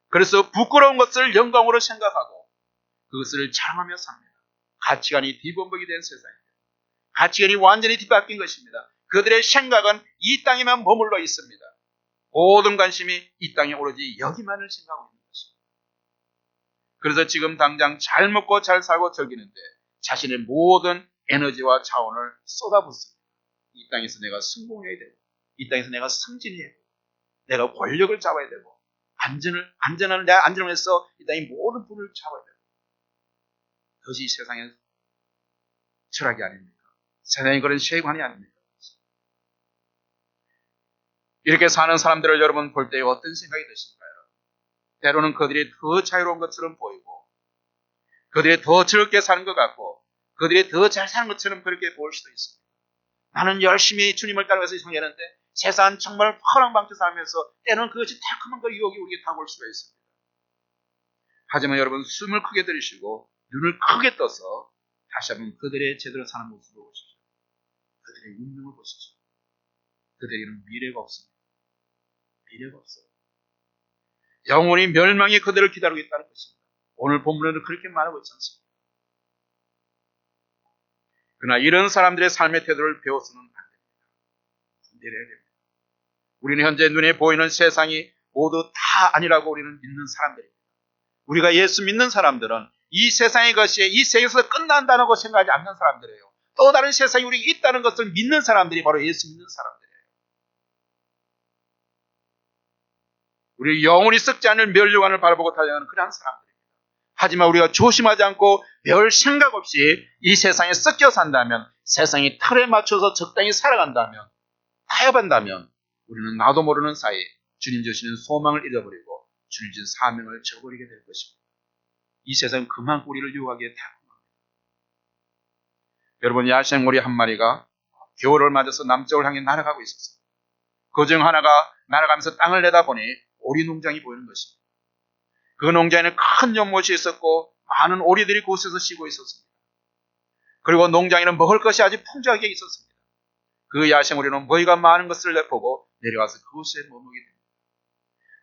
그래서 부끄러운 것을 영광으로 생각하고 그것을 자랑하며 삽니다. 가치관이 뒤범벅이 된 세상입니다. 가치관이 완전히 뒤바뀐 것입니다. 그들의 생각은 이 땅에만 머물러 있습니다. 모든 관심이 이 땅에 오로지 여기만을 생각하고 있는 것입니다. 그래서 지금 당장 잘 먹고 잘 살고 즐기는데 자신의 모든 에너지와 자원을 쏟아붓습니다. 이 땅에서 내가 성공해야 되고, 이 땅에서 내가 승진해야 되고, 내가 권력을 잡아야 되고, 안전을 내가 안전을 해서 이 땅의 모든 분을 잡아야 되고. 그것이 세상의 철학이 아닙니까? 세상의 그런 세관이 아닙니까? 이렇게 사는 사람들을 여러분 볼 때 어떤 생각이 드십니까? 때로는 그들이 더 자유로운 것처럼 보이고, 그들이 더 즐겁게 사는 것 같고, 그들이 더 잘 사는 것처럼 그렇게 보일 수도 있습니다. 나는 열심히 주님을 따라가서 이상했는데 세상은 정말 허랑방치 살면서 때로는 그것이 달콤한 그 유혹이 우리에게 다가올 수가 있습니다. 하지만 여러분, 숨을 크게 들이쉬고 눈을 크게 떠서 다시 한번 그들의 제대로 사는 모습을 보십시오. 그들의 운명을 보십시오. 그들에게는 미래가 없습니다. 미래가 없어요. 영원히 멸망이 그들을 기다리고 있다는 것입니다. 오늘 본문에도 그렇게 말하고 있지 않습니까? 그러나 이런 사람들의 삶의 태도를 배워서는 안 됩니다. 내려야 됩니다. 우리는 현재 눈에 보이는 세상이 모두 다 아니라고 우리는 믿는 사람들입니다. 우리가 예수 믿는 사람들은 이 세상의 것이 이 세상에서 끝난다는 것 생각하지 않는 사람들이에요. 또 다른 세상이 우리에게 있다는 것을 믿는 사람들이 바로 예수 믿는 사람들이에요. 우리 영혼이 썩지 않을 멸류관을 바라보고 달려가는 그런 사람들입니다. 하지만 우리가 조심하지 않고 별 생각 없이 이 세상에 섞여 산다면, 세상의 틀에 맞춰서 적당히 살아간다면, 타협한다면 우리는 나도 모르는 사이에 주님 주시는 소망을 잃어버리고 주님 주신 사명을 저버리게 될 것입니다. 이 세상은 그만큼 우리를 유혹하기에 달콤합니다. 여러분, 야생오리 한 마리가 겨울을 맞아서 남쪽을 향해 날아가고 있었습니다. 그중 하나가 날아가면서 땅을 내다보니 오리 농장이 보이는 것입니다. 그 농장에는 큰 연못이 있었고 많은 오리들이 그곳에서 쉬고 있었습니다. 그리고 농장에는 먹을 것이 아주 풍족하게 있었습니다. 그 야생오리는 먹이가 많은 것을 보고 내려와서 그곳에 머무게 됩니다.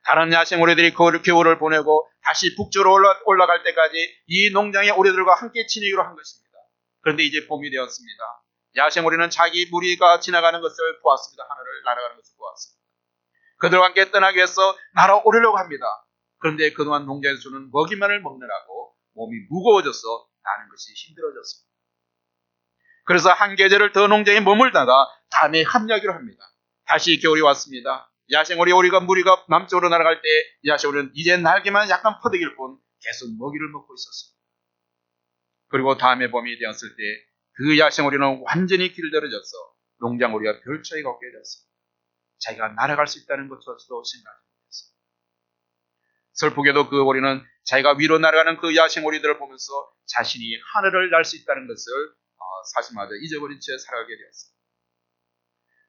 다른 야생오리들이 겨울을 보내고 다시 북쪽으로 올라갈 때까지 이 농장의 오리들과 함께 지내기로 한 것입니다. 그런데 이제 봄이 되었습니다. 야생오리는 자기 무리가 지나가는 것을 보았습니다. 하늘을 날아가는 것을 보았습니다. 그들과 함께 떠나기 위해서 날아오려고 합니다. 그런데 그동안 농장에서 주는 먹이만을 먹느라고 몸이 무거워져서 나는 것이 힘들어졌습니다. 그래서 한 계절을 더 농장에 머물다가 다음에 합류하기로 합니다. 다시 겨울이 왔습니다. 야생오리 무리가 남쪽으로 날아갈 때 야생오리는 이제 날개만 약간 퍼득일 뿐 계속 먹이를 먹고 있었습니다. 그리고 다음에 봄이 되었을 때 그 야생오리는 완전히 길들여져서 농장오리와 별 차이가 없게 되었습니다. 자기가 날아갈 수 있다는 것조차도 생각하지 못했습니다. 슬프게도 그 오리는 자기가 위로 날아가는 그 야생오리들을 보면서 자신이 하늘을 날 수 있다는 것을 사실마저 잊어버린 채 살아가게 되었습니다.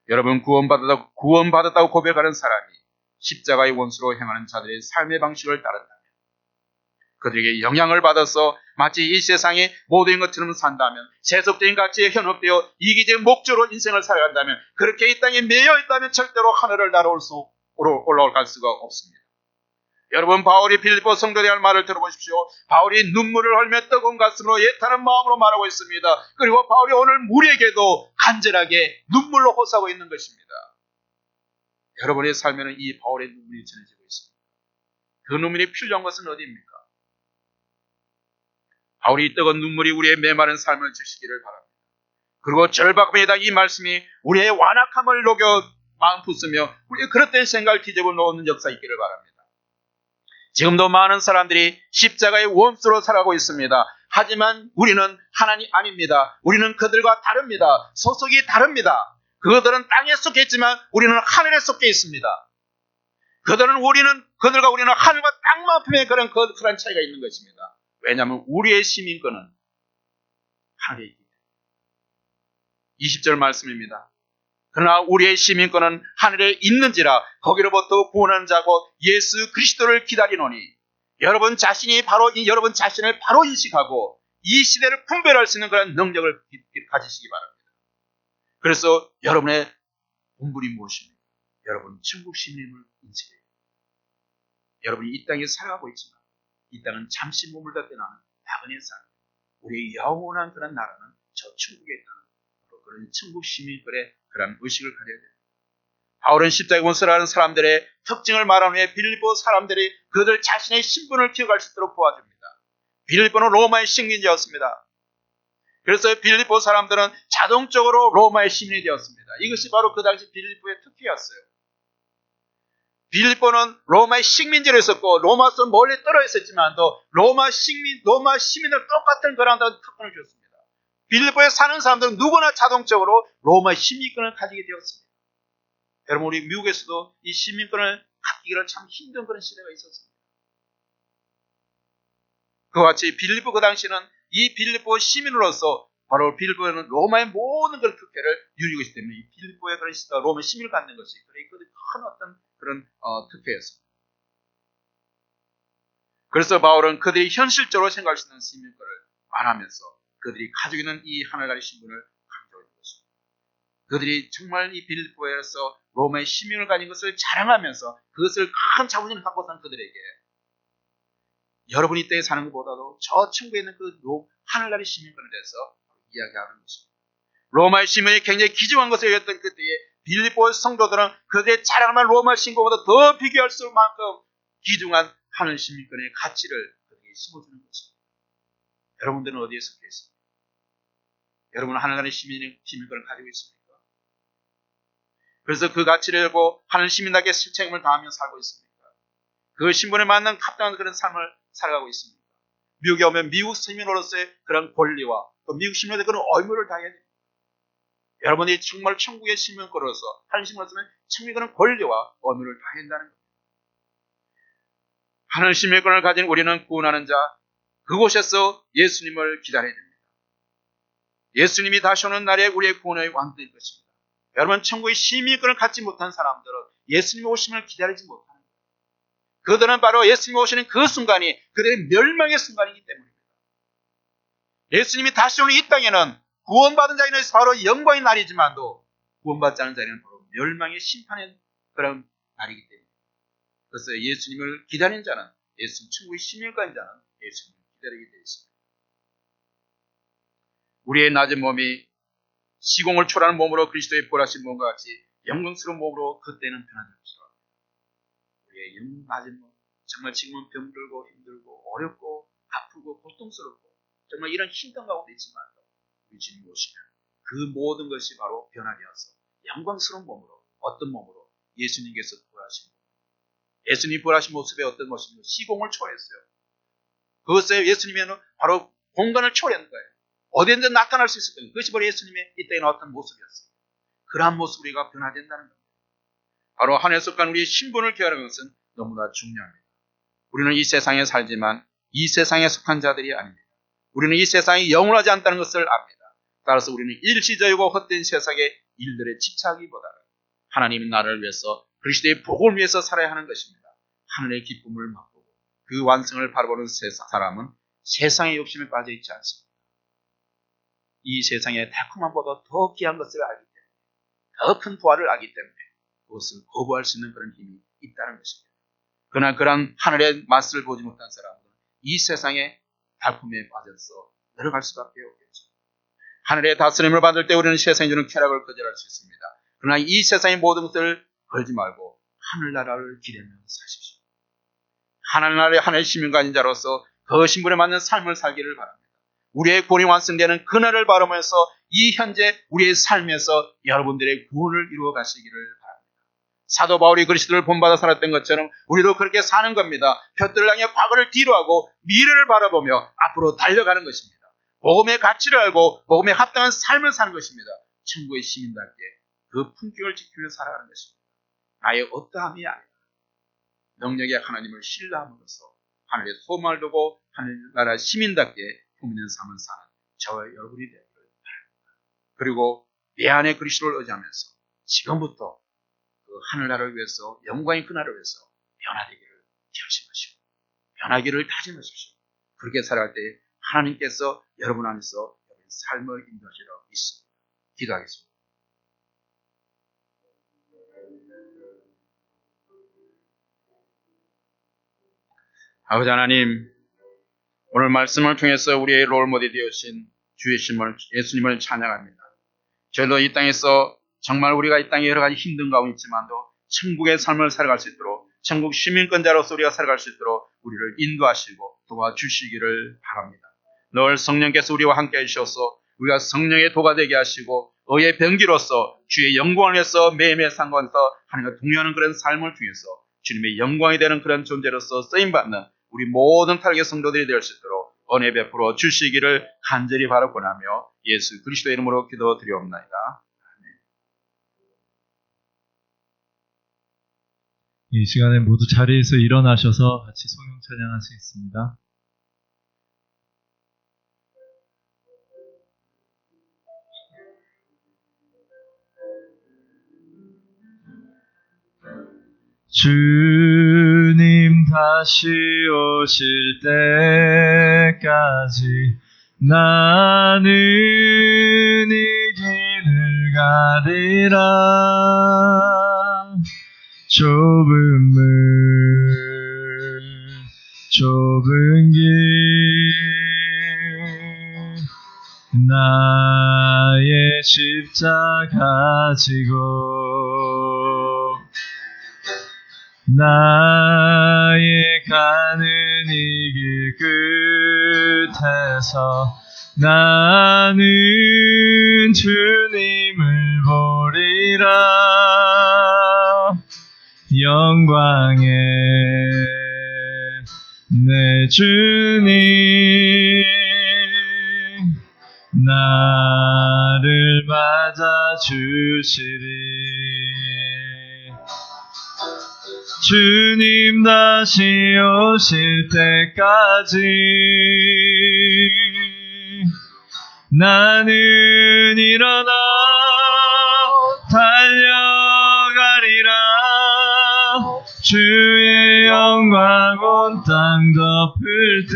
여러분, 구원받았다고 고백하는 사람이 십자가의 원수로 행하는 자들의 삶의 방식을 따른다면, 그들에게 영향을 받아서 마치 이 세상의 모든 것처럼 산다면, 세속적인 가치에 현혹되어 이기적인 목적으로 인생을 살아간다면, 그렇게 이 땅에 매여 있다면 절대로 하늘을 날아올 수 올라갈 수가 없습니다. 여러분, 바울이 빌립보 성도들에 할 말을 들어보십시오. 바울이 눈물을 흘며 뜨거운 가슴으로 애타는 마음으로 말하고 있습니다. 그리고 바울이 오늘 우리에게도 간절하게 눈물로 호소하고 있는 것입니다. 여러분의 삶에는 이 바울의 눈물이 전해지고 있습니다. 그 눈물이 필요한 것은 어디입니까? 바울이 이 뜨거운 눈물이 우리의 메마른 삶을 주시기를 바랍니다. 그리고 절박합니다. 이 말씀이 우리의 완악함을 녹여 마음 부수며 우리의 그릇된 생각을 뒤집어 놓는 역사 있기를 바랍니다. 지금도 많은 사람들이 십자가의 원수로 살아가고 있습니다. 하지만 우리는 하나님 아닙니다. 우리는 그들과 다릅니다. 소속이 다릅니다. 그들은 땅에 속해 있지만 우리는 하늘에 속해 있습니다. 그들과 우리는 하늘과 땅만큼의 그런 차이가 있는 것입니다. 왜냐하면 우리의 시민권은 하늘에 있기 때문에. 20절 말씀입니다. 그러나 우리의 시민권은 하늘에 있는지라 거기로부터 구원하는 자고 예수 그리스도를 기다리노니 여러분 자신을 바로 인식하고 이 시대를 분별할 수 있는 그런 능력을 가지시기 바랍니다. 그래서 여러분의 본분이 무엇입니까? 여러분 천국 시민임을 인식해요. 여러분이 이 땅에 살아가고 있지만 이 땅은 잠시 머물다 떠나는 나그네 삶. 우리의 영원한 그런 나라는 저 천국에 있다는 그런 천국 시민권의 그런 의식을 가져야 됩니다. 바울은 십자가에 원수라는 사람들의 특징을 말한 후에 빌립보 사람들이 그들 자신의 신분을 기억할 수 있도록 도와줍니다. 빌립보는 로마의 식민지였습니다. 그래서 빌립보 사람들은 자동적으로 로마의 시민이 되었습니다. 이것이 바로 그 당시 빌립보의 특기였어요. 빌립보는 로마의 식민지로 있었고 로마서 멀리 떨어 있었지만도 로마 시민들 똑같은 그런 특권을 줬습니다. 빌립보에 사는 사람들은 누구나 자동적으로 로마의 시민권을 가지게 되었습니다. 여러분, 우리 미국에서도 이 시민권을 갖기가 참 힘든 그런 시대가 있었습니다. 그와 같이 빌립보 그 당시는 이 빌립보 시민으로서 바로 빌립보에는 로마의 모든 그런 특혜를 누리고 있기 때문에 이 빌립보의 그런 로마 시민을 갖는 것이 큰 어떤 그런 특혜였습니다. 그래서 바울은 그들이 현실적으로 생각할 수 있는 시민권을 말하면서 그들이 가지고 있는 이 하늘나라의 신분을 강조하는 것입니다. 그들이 정말 이 빌립보에서 로마의 시민을 가진 것을 자랑하면서 그것을 큰 자부심을 갖고 사는 그들에게 여러분이 이 땅에 사는 것보다도 저 천국에 있는 그 하늘나라의 시민권에 대해서 이야기하는 것입니다. 로마의 시민이 굉장히 기중한 것을 여겼던 그때에 빌립보 성도들은 그들의 자랑할 로마 신고보다 더 비교할 수 없을 만큼 기중한 하늘 시민권의 가치를 그들에게 심어주는 것입니다. 여러분들은 어디에 속해 있습니까? 여러분은 하늘나라의 시민권을 가지고 있습니까? 그래서 그 가치를 알고 하늘 시민에게 책임을 다하며 살고 있습니까? 그 신분에 맞는 합당한 그런 삶을 살아가고 있습니까? 미국에 오면 미국 시민으로서의 그런 권리와 또 미국 시민의 그런 의무를 다해야 됩니다. 여러분이 정말 천국의 시민권으로서 하늘 시민으로서는 천국의 그런 권리와 의무를 다해야 한다는 겁니다. 하늘 시민권을 가진 우리는 구원하는 자 그곳에서 예수님을 기다려야 됩니다. 예수님이 다시 오는 날에 우리의 구원의 왕될 것입니다. 여러분, 천국의 시민권을 갖지 못한 사람들은 예수님이 오심을 기다리지 못하는 거예요. 그들은 바로 예수님이 오시는 그 순간이 그들의 멸망의 순간이기 때문입니다. 예수님이 다시 오는 이 땅에는 구원받은 자에는 바로 영광의 날이지만도 구원받지 않은 자에는 바로 멸망의 심판의 그런 날이기 때문입니다. 그래서 예수님을 기다리는 자는 예수님 천국의 시민권인 자는 예수님을 기다리게 되어 있습니다. 우리의 낮은 몸이 시공을 초월하는 몸으로 그리스도의 부활하신 몸과 같이 영광스러운 몸으로 그때는 변화될 것이다. 우리의 낮은 몸, 정말 지금은 병들고 힘들고 어렵고 아프고 고통스럽고 정말 이런 힘든 가운데 있지만 우리 주님이 오시면 그 모든 것이 바로 변화되어서 영광스러운 몸으로 어떤 몸으로 예수님께서 부활하신 몸. 예수님이 부활하신 모습의 어떤 모습이요? 시공을 초월했어요. 그것에 예수님은 바로 공간을 초월한 거예요. 어디든지 나타날 수 있었던 거예요. 그것이 바로 예수님의 이 땅에 나왔던 모습이었어요. 그러한 모습 우리가 변화된다는 겁니다. 바로 하늘에 속한 우리의 신분을 기억하는 것은 너무나 중요합니다. 우리는 이 세상에 살지만 이 세상에 속한 자들이 아닙니다. 우리는 이 세상이 영원하지 않다는 것을 압니다. 따라서 우리는 일시적이고 헛된 세상의 일들에 집착하기보다는 하나님의 나라를 위해서 그리스도의 복음을 위해서 살아야 하는 것입니다. 하늘의 기쁨을 맛보고 그 완성을 바라보는 사람은 세상의 욕심에 빠져 있지 않습니다. 이 세상의 달콤함보다 더 귀한 것을 알기 때문에 더 큰 부활을 알기 때문에 그것을 거부할 수 있는 그런 힘이 있다는 것입니다. 그러나 그런 하늘의 맛을 보지 못한 사람은 이 세상의 발품에 빠져서 내려갈 수밖에 없겠죠. 하늘의 다스림을 받을 때 우리는 세상에 주는 쾌락을 거절할 수 있습니다. 그러나 이 세상의 모든 것을 걸지 말고 하늘나라를 기대며 사십시오. 하늘나라의 하늘의 시민과 가진 자로서 그 신분에 맞는 삶을 살기를 바랍니다. 우리의 구원이 완성되는 그날을 바라보면서 이 현재 우리의 삶에서 여러분들의 구원을 이루어 가시기를 바랍니다. 사도 바울이 그리스도를 본받아 살았던 것처럼 우리도 그렇게 사는 겁니다. 볕들을 향해 과거를 뒤로하고 미래를 바라보며 앞으로 달려가는 것입니다. 복음의 가치를 알고 복음에 합당한 삶을 사는 것입니다. 천국의 시민답게 그 품격을 지키며 살아가는 것입니다. 나의 어떠함이 아니라 능력의 하나님을 신뢰함으로써 하늘의 소망을 두고 하늘나라 시민답게 품있는 삶을 사는 저와 여러분이 되기를 바랍니다. 그리고 내 안에 그리스도를 의지하면서 지금부터 그 하늘나라를 위해서 영광의 그날을 위해서 변화되기를 결심하시고 변하기를 다짐하십시오. 그렇게 살아갈 때 하나님께서 여러분 안에서 여러분의 삶을 인도하시려 믿습니다. 기도하겠습니다. 아버지 하나님, 오늘 말씀을 통해서 우리의 롤모델이 되어신 주의 신을 예수님을 찬양합니다. 저희도 이 땅에서 정말 우리가 이 땅에 여러 가지 힘든 가운데 있지만도 천국의 삶을 살아갈 수 있도록 천국 시민권자로서 우리가 살아갈 수 있도록 우리를 인도하시고 도와주시기를 바랍니다. 늘 성령께서 우리와 함께 해주셔서 우리가 성령의 도가 되게 하시고 의의 병기로서 주의 영광을 위해서 매일매일 상관해서 하나님과 동요하는 그런 삶을 통해서 주님의 영광이 되는 그런 존재로서 쓰임받는 우리 모든 타락의 성도들이 될 수 있도록 은혜 베풀어 주시기를 간절히 바라고나며 예수 그리스도의 이름으로 기도드리옵나이다. 이 시간에 모두 자리에서 일어나셔서 같이 성령 찬양하시겠습니다. 주님 다시 오실 때까지 나는 이 길을 가리라. 좁은 길 나의 십자가 지고 나의 가는 이 길 끝에서 나는 주님을 보리라. 영광의 내 주님 나를 맞아주시리. 주님 다시 오실 때까지 나는 일어나 달려가리라. 주의 영광 온 땅 덮을 때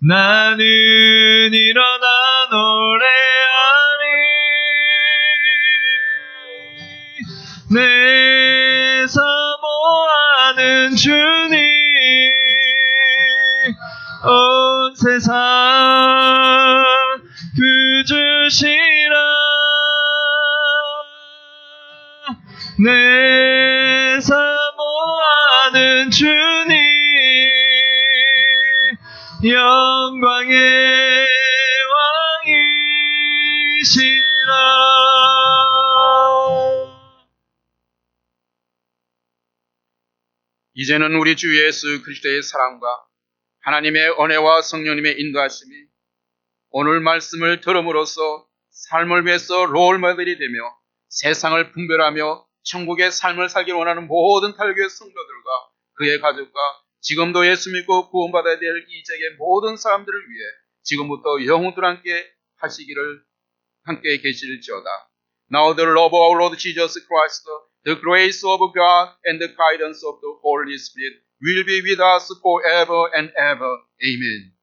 나는 일어나 노래하리. 내 사모하는 주님 온 세상 구주시라. 내 사모하는 주님 영광의 왕이시라. 이제는 우리 주 예수 그리스도의 사랑과 하나님의 은혜와 성령님의 인도하심이 오늘 말씀을 들음으로써 삶을 위해서 롤모델이 되며 세상을 분별하며 천국의 삶을 살기 원하는 모든 탈교의 성도들과 그의 가족과 지금도 예수 믿고 구원받아야 될 이 세계 모든 사람들을 위해 지금부터 영원토록 함께 계실지어다. Now the love of our Lord Jesus Christ, the grace of God, and the guidance of the Holy Spirit will be with us forever and ever. Amen.